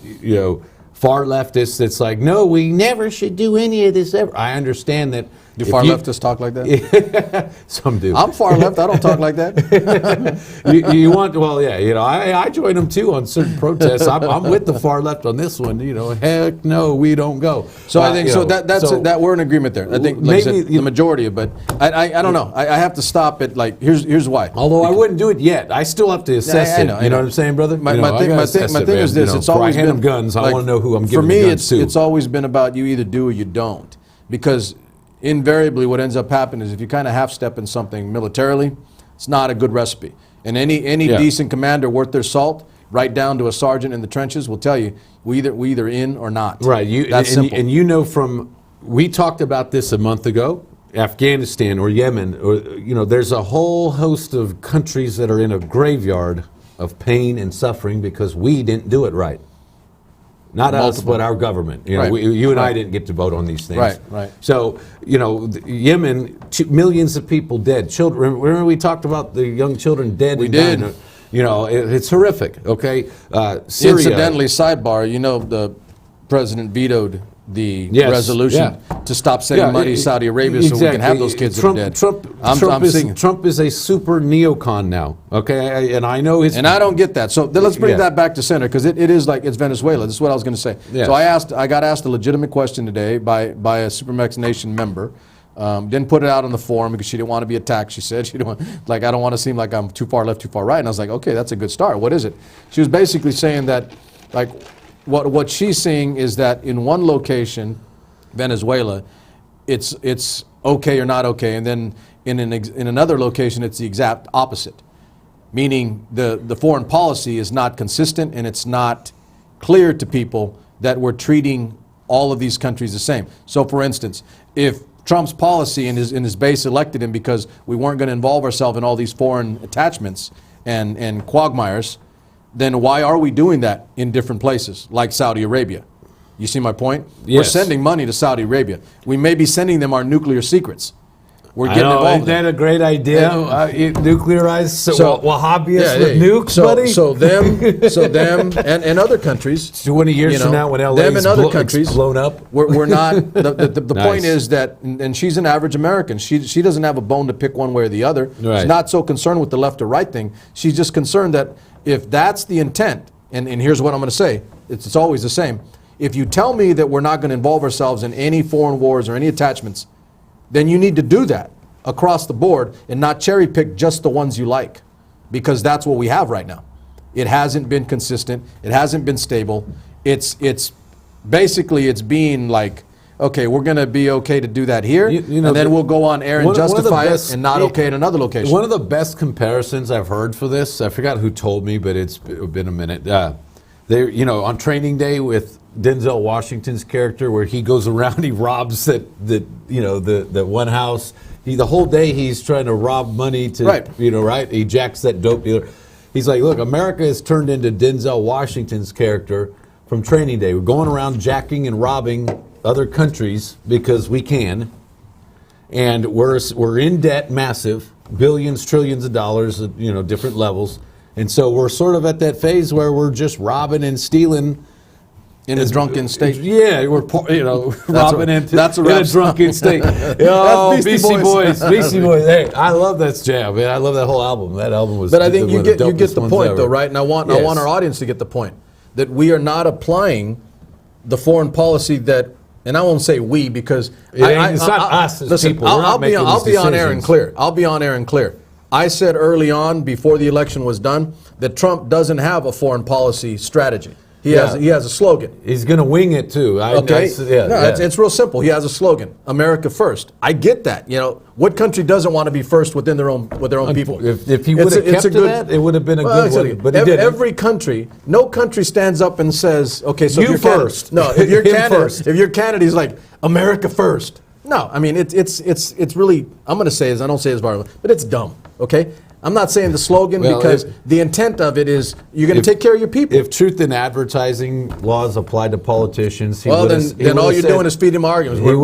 far leftist that's like, no, we never should do any of this ever. I understand that. Do far leftists talk like that? Some do. I'm far left. I don't talk like that. you want, well, yeah, I join them too on certain protests. I'm with the far left on this one. Heck no, we don't go. So I think that we're in agreement there. I think like maybe the majority, but I don't know. I have to stop it. Like here's why. Although I wouldn't do it yet. I still have to assess it. You know what I'm saying, brother? My thing is this. It's always been been guns. I want to know who I'm for giving me. the guns to. It's always been about you either do or you don't, because invariably what ends up happening is if you kind of half-step in something militarily, it's not a good recipe. And any decent commander worth their salt, right down to a sergeant in the trenches, will tell you we either in or not. Right. That's simple. And we talked about this a month ago, Afghanistan or Yemen, or there's a whole host of countries that are in a graveyard of pain and suffering because we didn't do it right. Not us, but our government. Right. You and I didn't get to vote on these things. Right. So, Yemen, millions of people dead. Children. Remember we talked about the young children dead. We did. Dying. It's horrific. Okay. Syria. Incidentally, sidebar. The president vetoed the resolution to stop sending money to Saudi Arabia so we can have those kids that are dead. Trump is a super neocon now, okay? And I know his... And I don't get that. So let's bring that back to center, because it is like it's Venezuela. This is what I was going to say. Yes. So I got asked a legitimate question today by a SuperMex Nation member. Didn't put it out on the forum because she didn't want to be attacked. She said I don't want to seem like I'm too far left, too far right. And I was like, okay, that's a good start. What is it? She was basically saying that, like, what she's seeing is that in one location, Venezuela, it's okay or not okay, and then in another location, it's the exact opposite. Meaning the foreign policy is not consistent, and it's not clear to people that we're treating all of these countries the same. So, for instance, if Trump's policy and his base elected him because we weren't going to involve ourselves in all these foreign attachments and quagmires, then why are we doing that in different places, like Saudi Arabia? You see my point? Yes. We're sending money to Saudi Arabia. We may be sending them our nuclear secrets. we're getting involved. Isn't that a great idea? Nuclearize Wahhabis with nukes, buddy. So them, and other countries. 20 years from now, when LA them and other countries blown up, we're not. The Nice. point is that, and she's an average American. She doesn't have a bone to pick one way or the other. Right. She's not so concerned with the left or right thing. She's just concerned that if that's the intent, and here's what I'm going to say, it's always the same. If you tell me that we're not going to involve ourselves in any foreign wars or any attachments, then you need to do that across the board and not cherry pick just the ones you like, because that's what we have right now. It hasn't been consistent. It hasn't been stable. It's basically being like, okay, we're going to be okay to do that here, and then we'll go on air and justify it and not okay in another location. One of the best comparisons I've heard for this, I forgot who told me, but it's been a minute. They, on Training Day with Denzel Washington's character, where he goes around, he robs the one house. The whole day he's trying to rob money to, right. He jacks that dope dealer. He's like, look, America has turned into Denzel Washington's character from Training Day. We're going around jacking and robbing other countries because we can, and we're in debt, massive, billions, trillions of dollars at different levels, and so we're sort of at that phase where we're just robbing and stealing in a drunken state. Yeah, we're robbing in a drunken state. Oh, Beastie Boys. Hey, I love that jam, man. I love that whole album. That album was. But I think you get the point, ever. though, right? And I want our audience to get the point that we are not applying the foreign policy that. And I won't say we, because it's not us as listen, people. I'll be on air and clear. I'll be on air and clear. I said early on, before the election was done, that Trump doesn't have a foreign policy strategy. He has a slogan. He's going to wing it too. It's real simple. He has a slogan: America first. I get that. What country doesn't want to be first within their own people? If he would have kept to that, it would have been a good one. But he didn't. Every country, no country stands up and says, "Okay, so you first." No, if you're Canada, if you're Canada, he's like America first. No, I mean it's really. I'm going to say I don't say it's violent, but it's dumb. Okay. I'm not saying the slogan because the intent of it is you're going to take care of your people. If truth in advertising laws applied to politicians, then all you're doing is feeding them arguments. He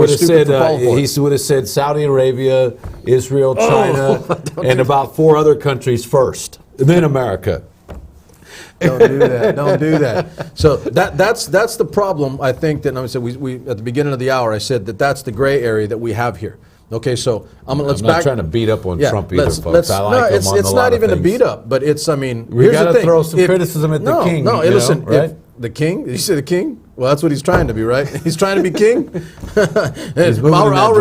would have said Saudi Arabia, Israel, China, and about 4 other countries first, and then America. Don't do that. Don't do that. So that's the problem. I think that we at the beginning of the hour I said that's the gray area that we have here. Okay, so I'm not trying to beat up on Trump either, folks. I like him on it's not even a beat up, but it's, we got to throw some criticism at the king. Listen, right? If the king, did you say the king? Well, that's what he's trying to be, right? He's trying to be king. I'll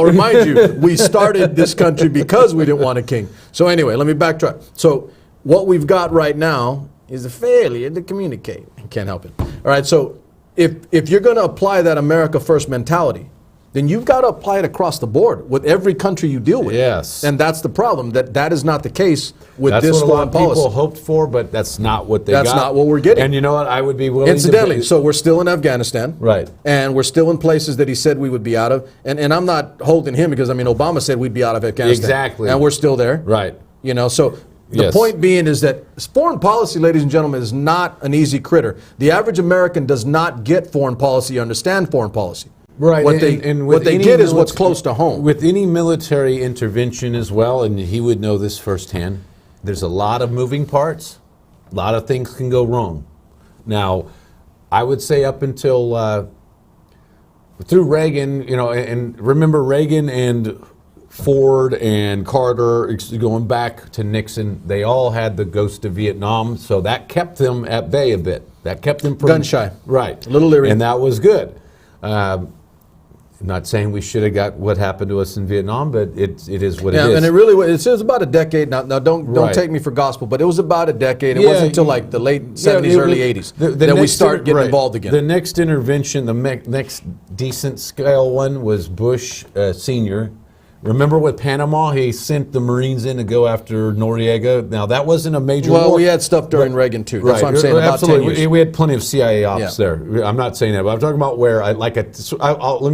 remind you, we started this country because we didn't want a king. So anyway, let me backtrack. So what we've got right now is a failure to communicate. Can't help it. All right, so if you're going to apply that America first mentality, then you've got to apply it across the board with every country you deal with. Yes. And that's the problem, that is not the case with that's this what foreign policy. People hoped for, but that's not what they got. That's not what we're getting. And you know what? I would be willing Incidentally, so we're still in Afghanistan. Right. And we're still in places that he said we would be out of. And I'm not holding him because, Obama said we'd be out of Afghanistan. Exactly. And we're still there. Right. So the point being is that foreign policy, ladies and gentlemen, is not an easy critter. The average American does not get foreign policy, understand foreign policy. Right. What they get is what's close to home. With any military intervention as well, and he would know this firsthand, there's a lot of moving parts. A lot of things can go wrong. Now, I would say up until through Reagan, and remember Reagan and Ford and Carter, going back to Nixon, they all had the ghost of Vietnam, so that kept them at bay a bit. That kept them gun shy. Right. A little leery. And that was good. Not saying we should have got what happened to us in Vietnam, but it is what it is. And it really was. It was about a decade. Now don't take me for gospel, but it was about a decade. It wasn't until like the late 70s, early 80s that we start getting involved again. The next intervention, the next decent scale one was Bush Sr. Remember with Panama, he sent the Marines in to go after Noriega. Now, that wasn't a major war. Well, we had stuff during Reagan, too. That's what I'm saying, about 10 years. We had plenty of CIA ops there. I'm not saying that, but I'm talking about where, let me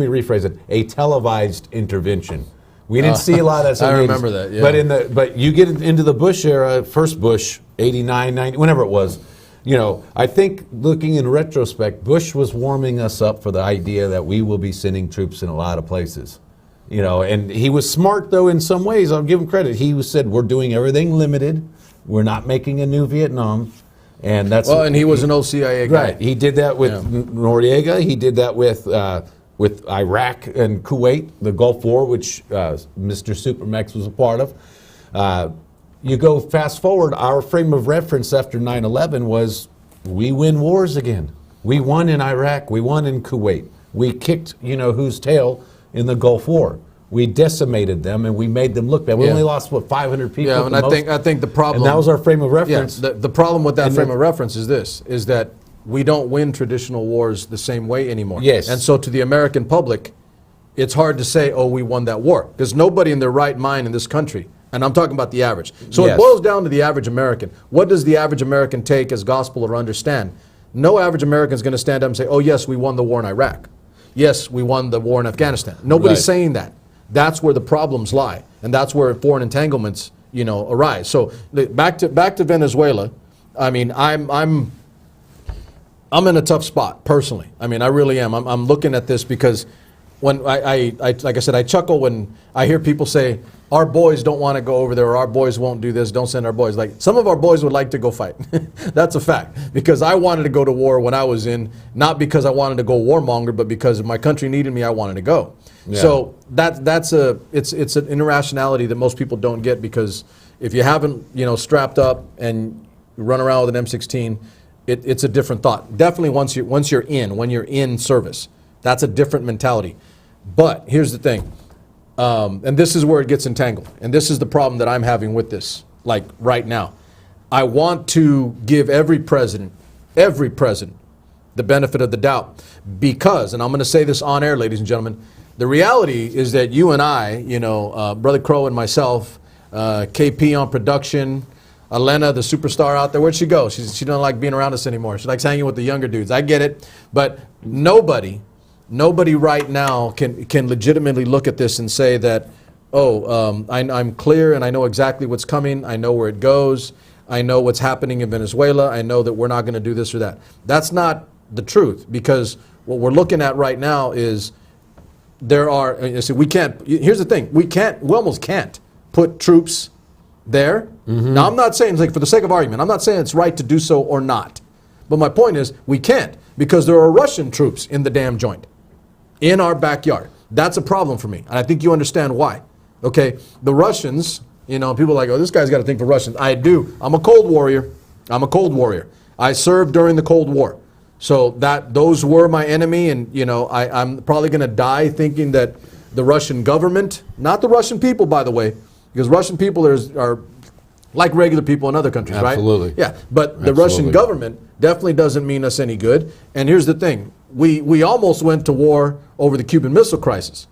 rephrase it, a televised intervention. We didn't see a lot of that. I remember that, yeah. But you get into the Bush era, first Bush, 89, 90, whenever it was, I think looking in retrospect, Bush was warming us up for the idea that we will be sending troops in a lot of places. You know, and he was smart though in some ways. I'll give him credit. He said, "We're doing everything limited. We're not making a new Vietnam," and that's and he was an old CIA guy. Right. He did that with Noriega. He did that with Iraq and Kuwait, the Gulf War, which Mr. SuperMex was a part of. You go fast forward. Our frame of reference after 9/11 was we win wars again. We won in Iraq. We won in Kuwait. We kicked whose tail in the Gulf War. We decimated them and we made them look bad. We only lost 500 people. Yeah, and I think the problem. And that was our frame of reference. Yeah, the problem with that frame of reference is this: is that we don't win traditional wars the same way anymore. Yes. And so to the American public, it's hard to say, "Oh, we won that war," because nobody in their right mind in this country. And I'm talking about the average. So Yes. it boils down to the average American. What does the average American take as gospel or understand? No average American is going to stand up and say, "Oh, yes, we won the war in Iraq. Yes, we won the war in Afghanistan." Nobody's saying that. That's where the problems lie, and that's where foreign entanglements, arise. So back to Venezuela. I mean, I'm in a tough spot personally. I mean, I really am. I'm looking at this because when I like I said, I chuckle when I hear people say our boys don't want to go over there, or our boys won't do this. Don't send our boys. Like some of our boys would like to go fight. That's a fact. Because I wanted to go to war when I was in, not because I wanted to go warmonger, but because if my country needed me, I wanted to go. Yeah. So it's an irrationality that most people don't get, because if you haven't strapped up and run around with an M16, it's a different thought. Definitely when you're in service, that's a different mentality. But here's the thing. And this is where it gets entangled. And this is the problem that I'm having with this, like right now. I want to give every president, the benefit of the doubt. Because, and I'm going to say this on air, ladies and gentlemen, the reality is that you and I, Brother Crow and myself, KP on production, Elena, the superstar out there, where'd she go? She doesn't like being around us anymore. She likes hanging with the younger dudes. I get it. But nobody right now can legitimately look at this and say that, I'm clear and I know exactly what's coming. I know where it goes. I know what's happening in Venezuela. I know that we're not going to do this or that. That's not the truth, because what we're looking at right now is here's the thing, we almost can't put troops there. Mm-hmm. Now, I'm not saying, like, for the sake of argument, I'm not saying it's right to do so or not. But my point is, we can't, because there are Russian troops in the damn joint, in our backyard. That's a problem for me, and I think you understand why. Okay, the Russians, people are like, "Oh, this guy's got to think for Russians." I do. I'm a Cold Warrior. I served during the Cold War. So those were my enemy, and I'm probably going to die thinking that the Russian government, not the Russian people, by the way, because Russian people are like regular people in other countries, Absolutely. right? Yeah, but the Russian government definitely doesn't mean us any good. And here's the thing: we almost went to war over the Cuban Missile Crisis.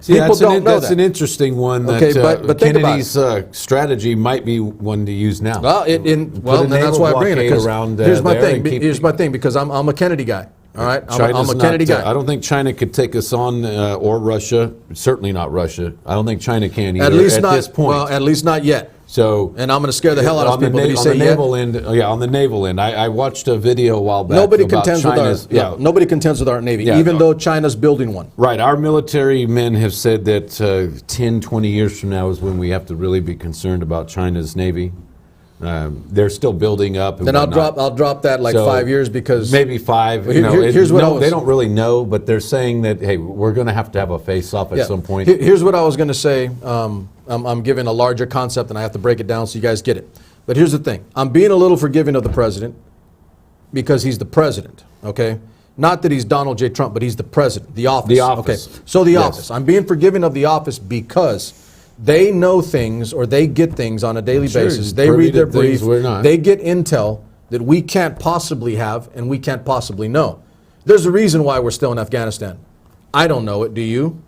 See, that's an interesting one. But Kennedy's strategy might be one to use now. Well, then that's why I bring it. Here's my thing. Because I'm a Kennedy guy. All right, I'm a Kennedy guy. I don't think China could take us on, or Russia. Certainly not Russia. I don't think China can either. At this point. Well, at least not yet. So, and I'm going to scare the hell out of people. On the naval end, I watched a video a while back. Nobody contends with our Navy, even though China's building one. Right. Our military men have said that 10, 20 years from now is when we have to really be concerned about China's Navy. They're still building up. And then I'll drop that 5 years, because maybe 5. They don't really know, but they're saying that, hey, we're going to have a face-off at some point. Here's what I was going to say. I'm giving a larger concept, and I have to break it down so you guys get it. But here's the thing: I'm being a little forgiving of the president because he's the president. Okay, not that he's Donald J. Trump, but he's the president, the office. The office. Okay, so the office. I'm being forgiving of the office because they know things, or they get things on a daily basis. They read their brief. They get intel that we can't possibly have and we can't possibly know. There's a reason why we're still in Afghanistan. I don't know it. Do you?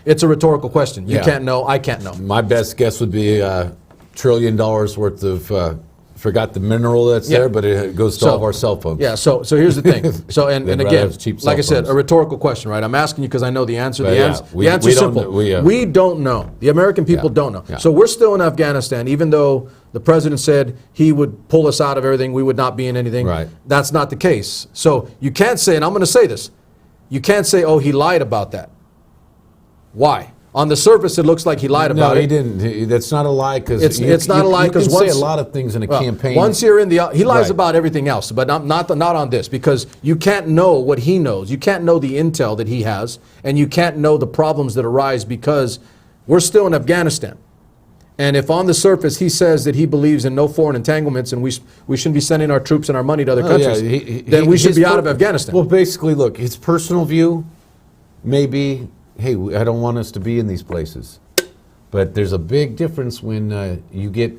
It's a rhetorical question. You can't know. I can't know. My best guess would be $1 trillion worth of. Forgot the mineral that's there, but it goes to all of our cell phones. Yeah. So here's the thing. So and again, like I said, a rhetorical question, right? I'm asking you because I know the answer. The answer is simple. We don't know. The American people don't know. Yeah. So we're still in Afghanistan, even though the president said he would pull us out of everything. We would not be in anything. Right. That's not the case. So you can't say, and I'm going to say this, you can't say, "Oh, he lied about that." Why? On the surface, it looks like he lied about No, it. he didn't. That's not a lie because It's not a lie you can because say a lot of things in a campaign. Once you're in he lies Right. about everything else, but not on this, because you can't know what he knows. You can't know the intel that he has, and you can't know the problems that arise because we're still in Afghanistan. And if on the surface he says that he believes in no foreign entanglements and we shouldn't be sending our troops and our money to other countries, then we should be out of Afghanistan. Well, basically, look, his personal view may be, hey, I don't want us to be in these places. But there's a big difference when you get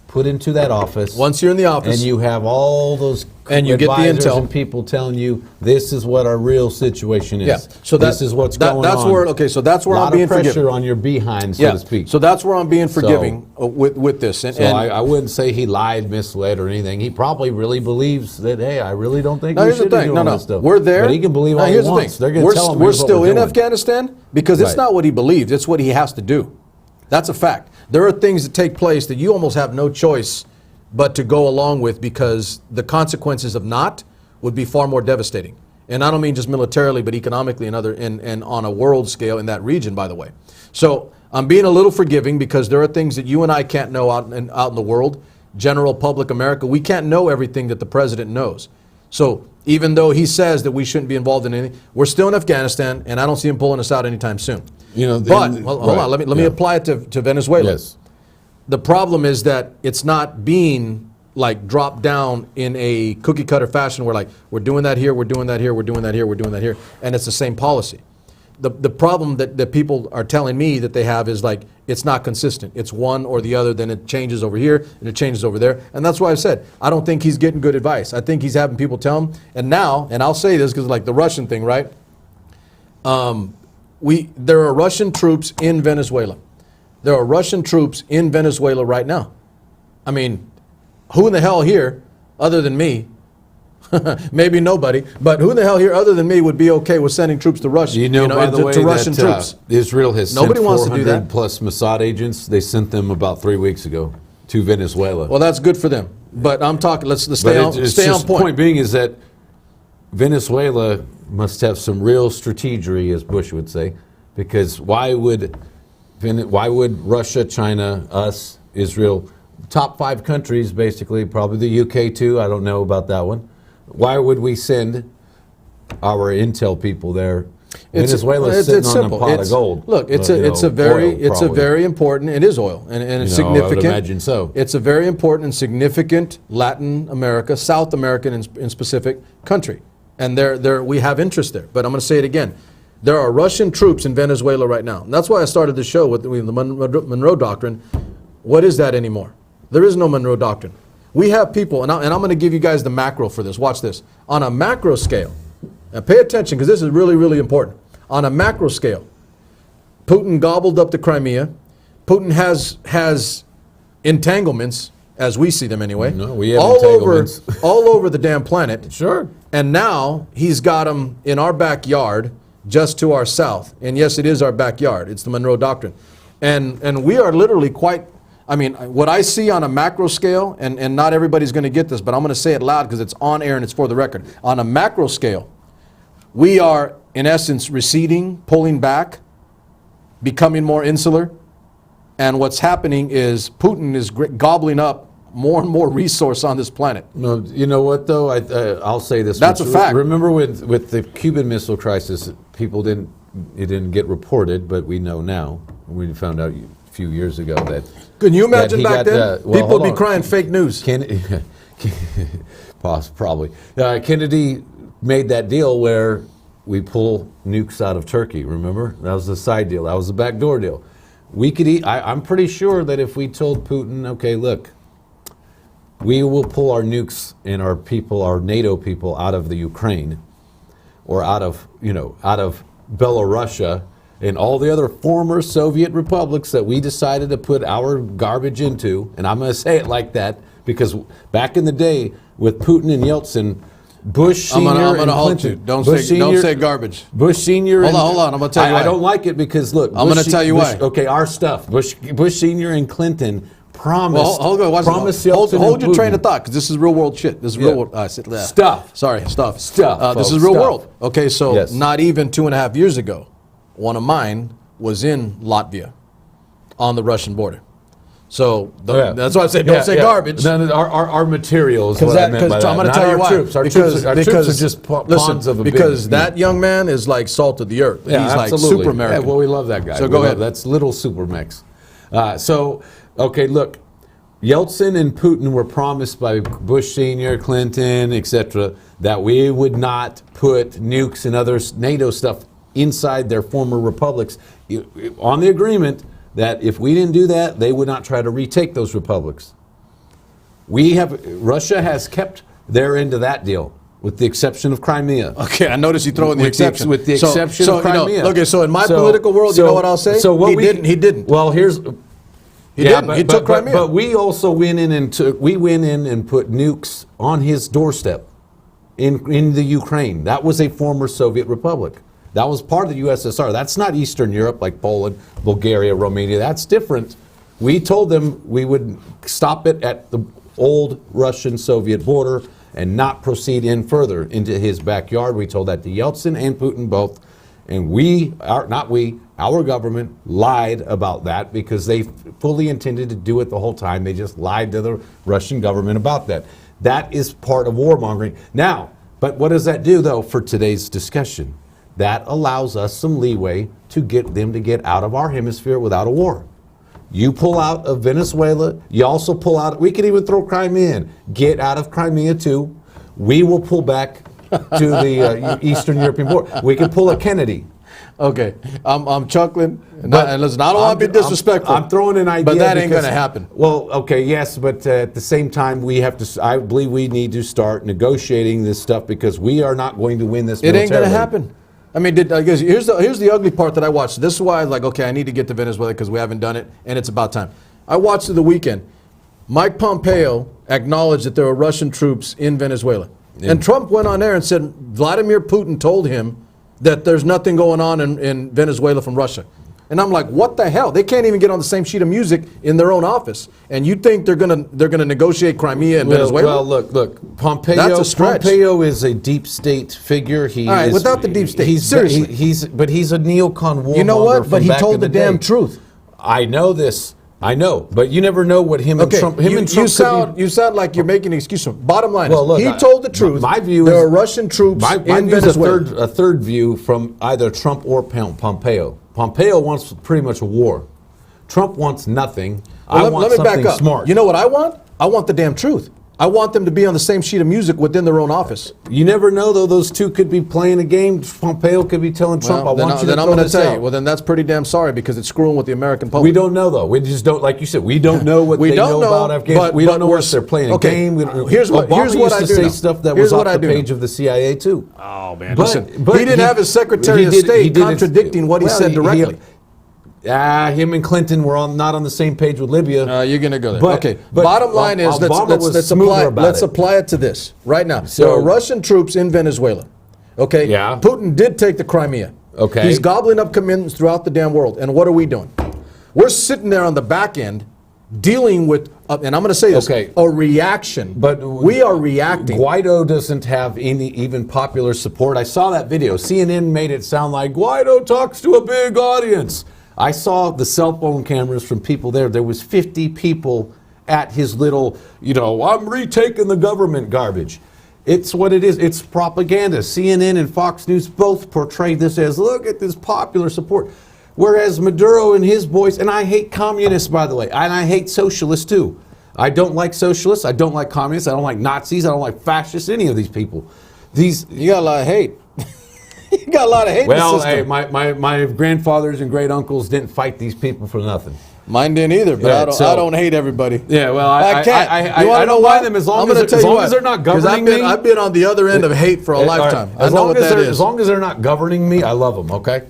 put into that office. Once you're in the office. And you have all those and you get the intel and people telling you this is what our real situation is. Yeah. So this is what's going that's on. Where, okay, so that's where I'm being forgiving. A lot of pressure forgiving. on your behind, so to speak. So that's where I'm being forgiving with this. And, I wouldn't say he lied, misled, or anything. He probably really believes that, hey, I really don't think we should be doing this stuff. We're there. But he can believe all he wants. They're going to tell him we're still in Afghanistan because it's Right. not what he believes. It's what he has to do. That's a fact. There are things that take place that you almost have no choice but to go along with because the consequences of not would be far more devastating. And I don't mean just militarily, but economically and on a world scale in that region, by the way. So I'm being a little forgiving because there are things that you and I can't know out in the world, general public America. We can't know everything that the president knows. So even though he says that we shouldn't be involved in anything, we're still in Afghanistan, and I don't see him pulling us out anytime soon. Hold on, let me apply it to Venezuela. Yes. The problem is that it's not being like dropped down in a cookie cutter fashion where like we're doing that here, we're doing that here, we're doing that here, we're doing that here, and it's the same policy. The problem that people are telling me that they have is like it's not consistent. It's one or the other, then it changes over here and it changes over there. And that's why I said I don't think he's getting good advice. I think he's having people tell him. And now, and I'll say this because like the Russian thing, right? There are Russian troops in Venezuela. There are Russian troops in Venezuela right now. I mean, who in the hell here, other than me, maybe nobody, but who in the hell here other than me would be okay with sending troops to Russia? By the way, to Russian troops. Israel has Nobody sent wants to do 400 that. plus Mossad agents. They sent them about 3 weeks ago to Venezuela. Well, that's good for them. But I'm talking. Let's stay on point. The point being is that Venezuela must have some real strategy, as Bush would say, because why would Russia, China, us, Israel, top 5 countries basically, probably the UK too, I don't know about that one. Why would we send our intel people there? Venezuela's sitting on a pot of gold. Look, it's a very important. It is oil, and it's significant. I would imagine so. It's a very important and significant Latin America, South American in specific country, and we have interest there. But I'm going to say it again. There are Russian troops in Venezuela right now. And that's why I started the show with the Monroe Doctrine. What is that anymore? There is no Monroe Doctrine. We have people, and I'm going to give you guys the macro for this. Watch this. On a macro scale, and pay attention because this is really, really important. On a macro scale, Putin gobbled up the Crimea. Putin has entanglements, as we see them anyway, No, we have entanglements. all over the damn planet. Sure. And now he's got them in our backyard, just to our south. And yes, it is our backyard. It's the Monroe Doctrine. And we are literally quite, I mean, what I see on a macro scale, and not everybody's going to get this, but I'm going to say it loud because it's on air and it's for the record. On a macro scale, we are, in essence, receding, pulling back, becoming more insular. And what's happening is Putin is gobbling up more and more resource on this planet. No, you know what though? I'll say this. That's a fact. Remember with the Cuban Missile Crisis, it didn't get reported, but we know now. We found out a few years ago that. Can you imagine back then? People would be crying fake news. Probably. Kennedy made that deal where we pull nukes out of Turkey. Remember? That was the side deal. That was the backdoor deal. We could. I'm pretty sure that if we told Putin, okay, look. We will pull our nukes and our people, our NATO people, out of the Ukraine, or out of Belarusia and all the other former Soviet republics that we decided to put our garbage into. And I'm going to say it like that because back in the day with Putin and Yeltsin, Bush Senior I'm and going to hold Clinton. you. Don't say garbage. Bush Senior. Hold on. I'm going to tell you why. I don't like it because look. I'm going to tell you why. Okay, our stuff. Bush Senior and Clinton. Promise. Hold your train of thought, because this is real world shit. This is real world stuff. Sorry, stuff. Stuff. This is real world. Okay, so not even 2.5 years ago, one of mine was in Latvia on the Russian border. So Yeah. that's why I say don't say garbage. No, our material is what I meant by that. I'm going to Not tell you our why. troops. Our troops are just pawns of a because big, that young man is like salt of the earth. Yeah, He's absolutely. like super American. Yeah, well, we love that guy. So go ahead. That's little SuperMex. Okay, look. Yeltsin and Putin were promised by Bush Sr., Clinton, etc., that we would not put nukes and other NATO stuff inside their former republics on the agreement that if we didn't do that, they would not try to retake those republics. Russia has kept their end of that deal, with the exception of Crimea. Okay, I noticed you throw in the exception. With the exception of Crimea. Okay, so in my political world, you know what I'll say? He didn't. Well, he took Crimea. But we also went in and put nukes on his doorstep in the Ukraine. That was a former Soviet republic. That was part of the USSR. That's not Eastern Europe like Poland, Bulgaria, Romania. That's different. We told them we would stop it at the old Russian Soviet border and not proceed in further into his backyard. We told that to Yeltsin and Putin both. And our government lied about that because they fully intended to do it the whole time. They just lied to the Russian government about that. That is part of warmongering. Now, but what does that do, though, for today's discussion? That allows us some leeway to get them to get out of our hemisphere without a war. You pull out of Venezuela. You also pull out. We could even throw Crimea in. Get out of Crimea, too. We will pull back to the Eastern European border. We can pull a Kennedy. Okay, I'm chuckling. And listen, I don't want to be disrespectful. I'm throwing an idea, but that ain't going to happen. Well, okay, yes, but at the same time, we have to. I believe we need to start negotiating this stuff because we are not going to win this. It ain't going to happen. I mean, I guess here's the ugly part that I watched. This is why I was like, okay, I need to get to Venezuela because we haven't done it, and it's about time. I watched it the weekend. Mike Pompeo acknowledged that there were Russian troops in Venezuela. Yeah. And Trump went on there and said Vladimir Putin told him that there's nothing going on in Venezuela from Russia. And I'm like, what the hell? They can't even get on the same sheet of music in their own office. And you think they're gonna negotiate Crimea and Venezuela? Well, look, Pompeo. That's a stretch. Pompeo is a deep state figure. All right, without the deep state, seriously, he's a neocon warmonger. You know what? But he told the damn day. truth. I know this. I know, but you never know what him and Trump. You sound like you're making an excuse. Bottom line is, he told the truth. My view there is are Russian troops in Venezuela. A third view from either Trump or Pompeo. Pompeo wants pretty much a war. Trump wants nothing. Well, let me back up. Smart. You know what I want? I want the damn truth. I want them to be on the same sheet of music within their own office. You never know, though. Those two could be playing a game. Pompeo could be telling Trump, well, I want you to I'm going to tell you. Well, then that's pretty damn sorry because it's screwing with the American public. We don't know, though. We just don't, like you said, we don't know what they know about Afghanistan. We don't know if they're playing a game. Here's what I do used to say stuff that was off the page of the CIA, too. Oh, man. Listen, he didn't have his Secretary of State contradicting what he said directly. Him and Clinton were not on the same page with Libya. You're going to go there. Okay. Bottom line is, let's apply it to this right now. So, there are Russian troops in Venezuela. Okay. Yeah. Putin did take the Crimea. Okay. He's gobbling up commitments throughout the damn world. And what are we doing? We're sitting there on the back end dealing with, and I'm going to say this, a reaction. But we are reacting. Guaido doesn't have any even popular support. I saw that video. CNN made it sound like Guaido talks to a big audience. I saw the cell phone cameras from people there. There was 50 people at his little, I'm retaking the government garbage. It's what it is. It's propaganda. CNN and Fox News both portray this as, look at this popular support. Whereas Maduro and his boys, and I hate communists, by the way, and I hate socialists too. I don't like socialists. I don't like communists. I don't like Nazis. I don't like fascists, any of these people. You got a lot of hate. You got a lot of hate in the system. Hey, my grandfathers and great uncles didn't fight these people for nothing. Mine didn't either, but I don't hate everybody. Yeah, well, I can't. I don't mind them as long as they're not governing me. I've been on the other end of hate for a lifetime. I know what that is. As long as they're not governing me, I love them. Okay,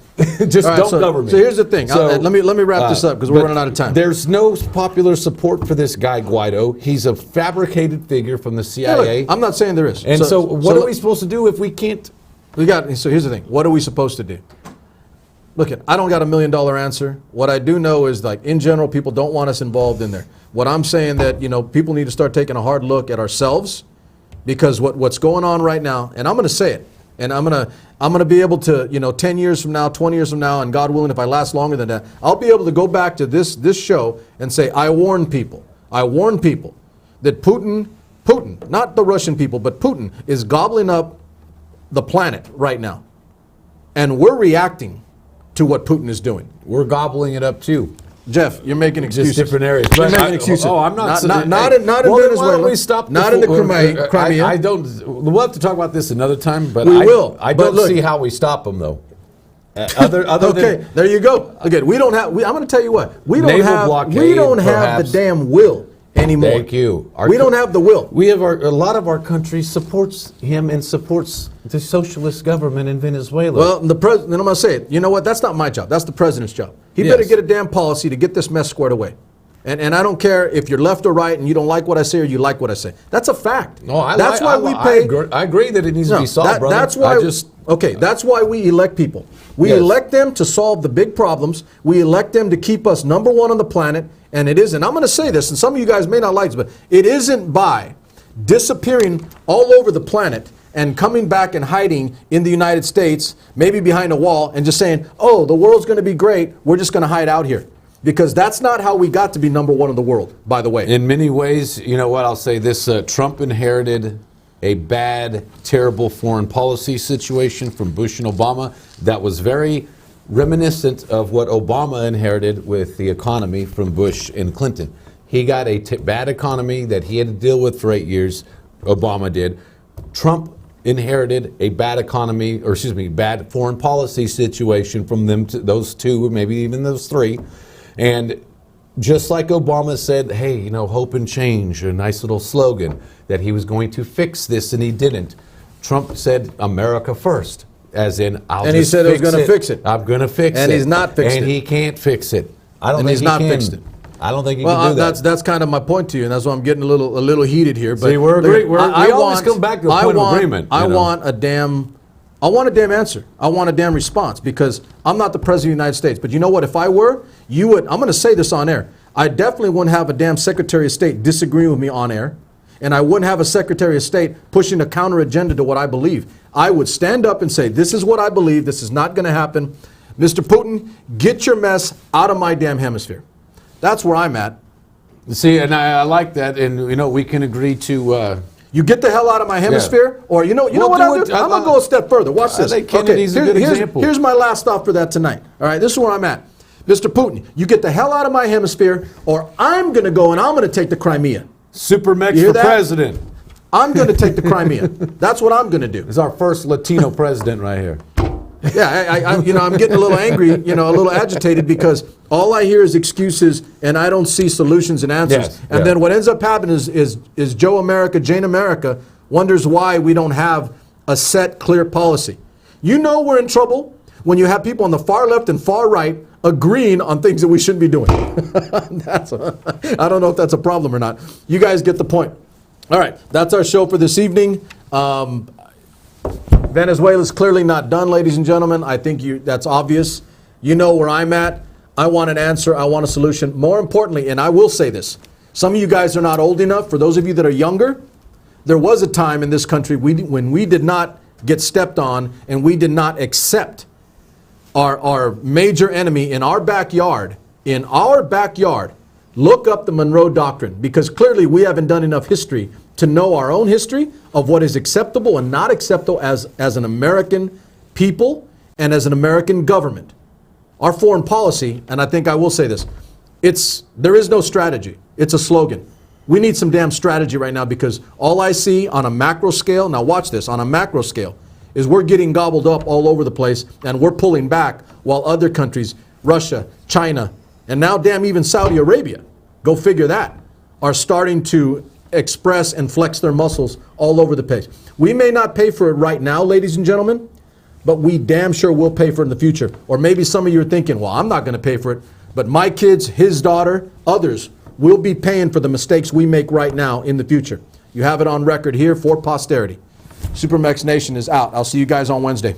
just don't govern me. So here's the thing. Let me wrap this up because we're running out of time. There's no popular support for this guy Guaido. He's a fabricated figure from the CIA. Look, I'm not saying there is. And so what are we supposed to do if we can't? So here's the thing. What are we supposed to do? Look, I don't got $1 million answer. What I do know is, like, in general, people don't want us involved in there. What I'm saying that, people need to start taking a hard look at ourselves because what's going on right now, and I'm going to say it, And I'm gonna be able to, 10 years from now, 20 years from now, and God willing, if I last longer than that, I'll be able to go back to this show and say, I warned people that Putin, not the Russian people, but Putin is gobbling up the planet right now. And we're reacting to what Putin is doing. We're gobbling it up too. Jeff, you're making excuses. Just different areas. You're making excuses. Oh, I'm not. Not in Venezuela. Why we stop not in the Crimea. I don't. We'll have to talk about this another time. But we will. I don't see how we stop them though. Okay, there you go. Again, we don't have. I'm going to tell you what. We don't have. We don't have the damn will anymore. Thank you. We don't have the will. We have a lot of our country supports him and supports the socialist government in Venezuela. Well, the president. I'm going to say it. You know what? That's not my job. That's the president's job. He better get a damn policy to get this mess squared away. And I don't care if you're left or right and you don't like what I say or you like what I say. That's a fact. No, that's why we pay. I agree that it needs to be solved, brother. That's why. That's why we elect people. We elect them to solve the big problems. We elect them to keep us number one on the planet. And it isn't. I'm going to say this, and some of you guys may not like this, but it isn't by disappearing all over the planet and coming back and hiding in the United States, maybe behind a wall, and just saying, oh, the world's going to be great, we're just going to hide out here. Because that's not how we got to be number one in the world, by the way. In many ways, you know what, I'll say this, Trump inherited a bad, terrible foreign policy situation from Bush and Obama that was very reminiscent of what Obama inherited with the economy from Bush and Clinton. He got a bad economy that he had to deal with for 8 years, Obama did. Trump inherited a bad economy, or excuse me, bad foreign policy situation from them, those two, maybe even those three. And just like Obama said, hey, you know, hope and change, a nice little slogan, that he was going to fix this, and he didn't. Trump said, America first, as in, and he said he was going to fix it. I'm going to fix it. And he's not fixed it. And he can't fix it. I don't think he's he not can. fixed it. I don't think he can do that. That's kind of my point to you, and that's why I'm getting a little heated here. But see, we always come back to a point of agreement. I want a damn answer. I want a damn response, because I'm not the president of the United States. But you know what? If I were, you would. I'm going to say this on air. I definitely wouldn't have a damn Secretary of State disagreeing with me on air, and I wouldn't have a Secretary of State pushing a counter agenda to what I believe. I would stand up and say, this is what I believe. This is not going to happen. Mr. Putin, get your mess out of my damn hemisphere. That's where I'm at. See, and I like that, and you know, we can agree to. You get the hell out of my hemisphere, or you know what I'll do? I'm gonna go a step further. Watch this. I think Kennedy's a good example. Here's my last thought for that tonight. All right, this is where I'm at. Mr. Putin, you get the hell out of my hemisphere, or I'm gonna go and I'm gonna take the Crimea. SuperMex for president. I'm gonna take the Crimea. That's what I'm gonna do. It's our first Latino president right here. Yeah, I'm getting a little angry, a little agitated, because all I hear is excuses and I don't see solutions and answers. Then what ends up happening is Joe America, Jane America wonders why we don't have a set, clear policy. You know we're in trouble when you have people on the far left and far right agreeing on things that we shouldn't be doing. I don't know if that's a problem or not. You guys get the point. All right, that's our show for this evening. Venezuela's clearly not done, ladies and gentlemen. I think that's obvious. You know where I'm at. I want an answer. I want a solution. More importantly, and I will say this, some of you guys are not old enough. For those of you that are younger, there was a time in this country when we did not get stepped on and we did not accept our major enemy in our backyard. In our backyard, look up the Monroe Doctrine, because clearly we haven't done enough history to know our own history of what is acceptable and not acceptable as an American people and as an American government. Our foreign policy, and I think I will say this, there is no strategy. It's a slogan. We need some damn strategy right now, because all I see on a macro scale, now watch this, on a macro scale, is we're getting gobbled up all over the place and we're pulling back, while other countries, Russia, China, and now damn even Saudi Arabia, go figure that, are starting to express and flex their muscles all over the place. We may not pay for it right now, ladies and gentlemen, but we damn sure will pay for it in the future. Or maybe some of you are thinking, well, I'm not going to pay for it, but my kids, his daughter, others will be paying for the mistakes we make right now in the future. You have it on record here for posterity. SuperMex Nation is out. I'll see you guys on Wednesday.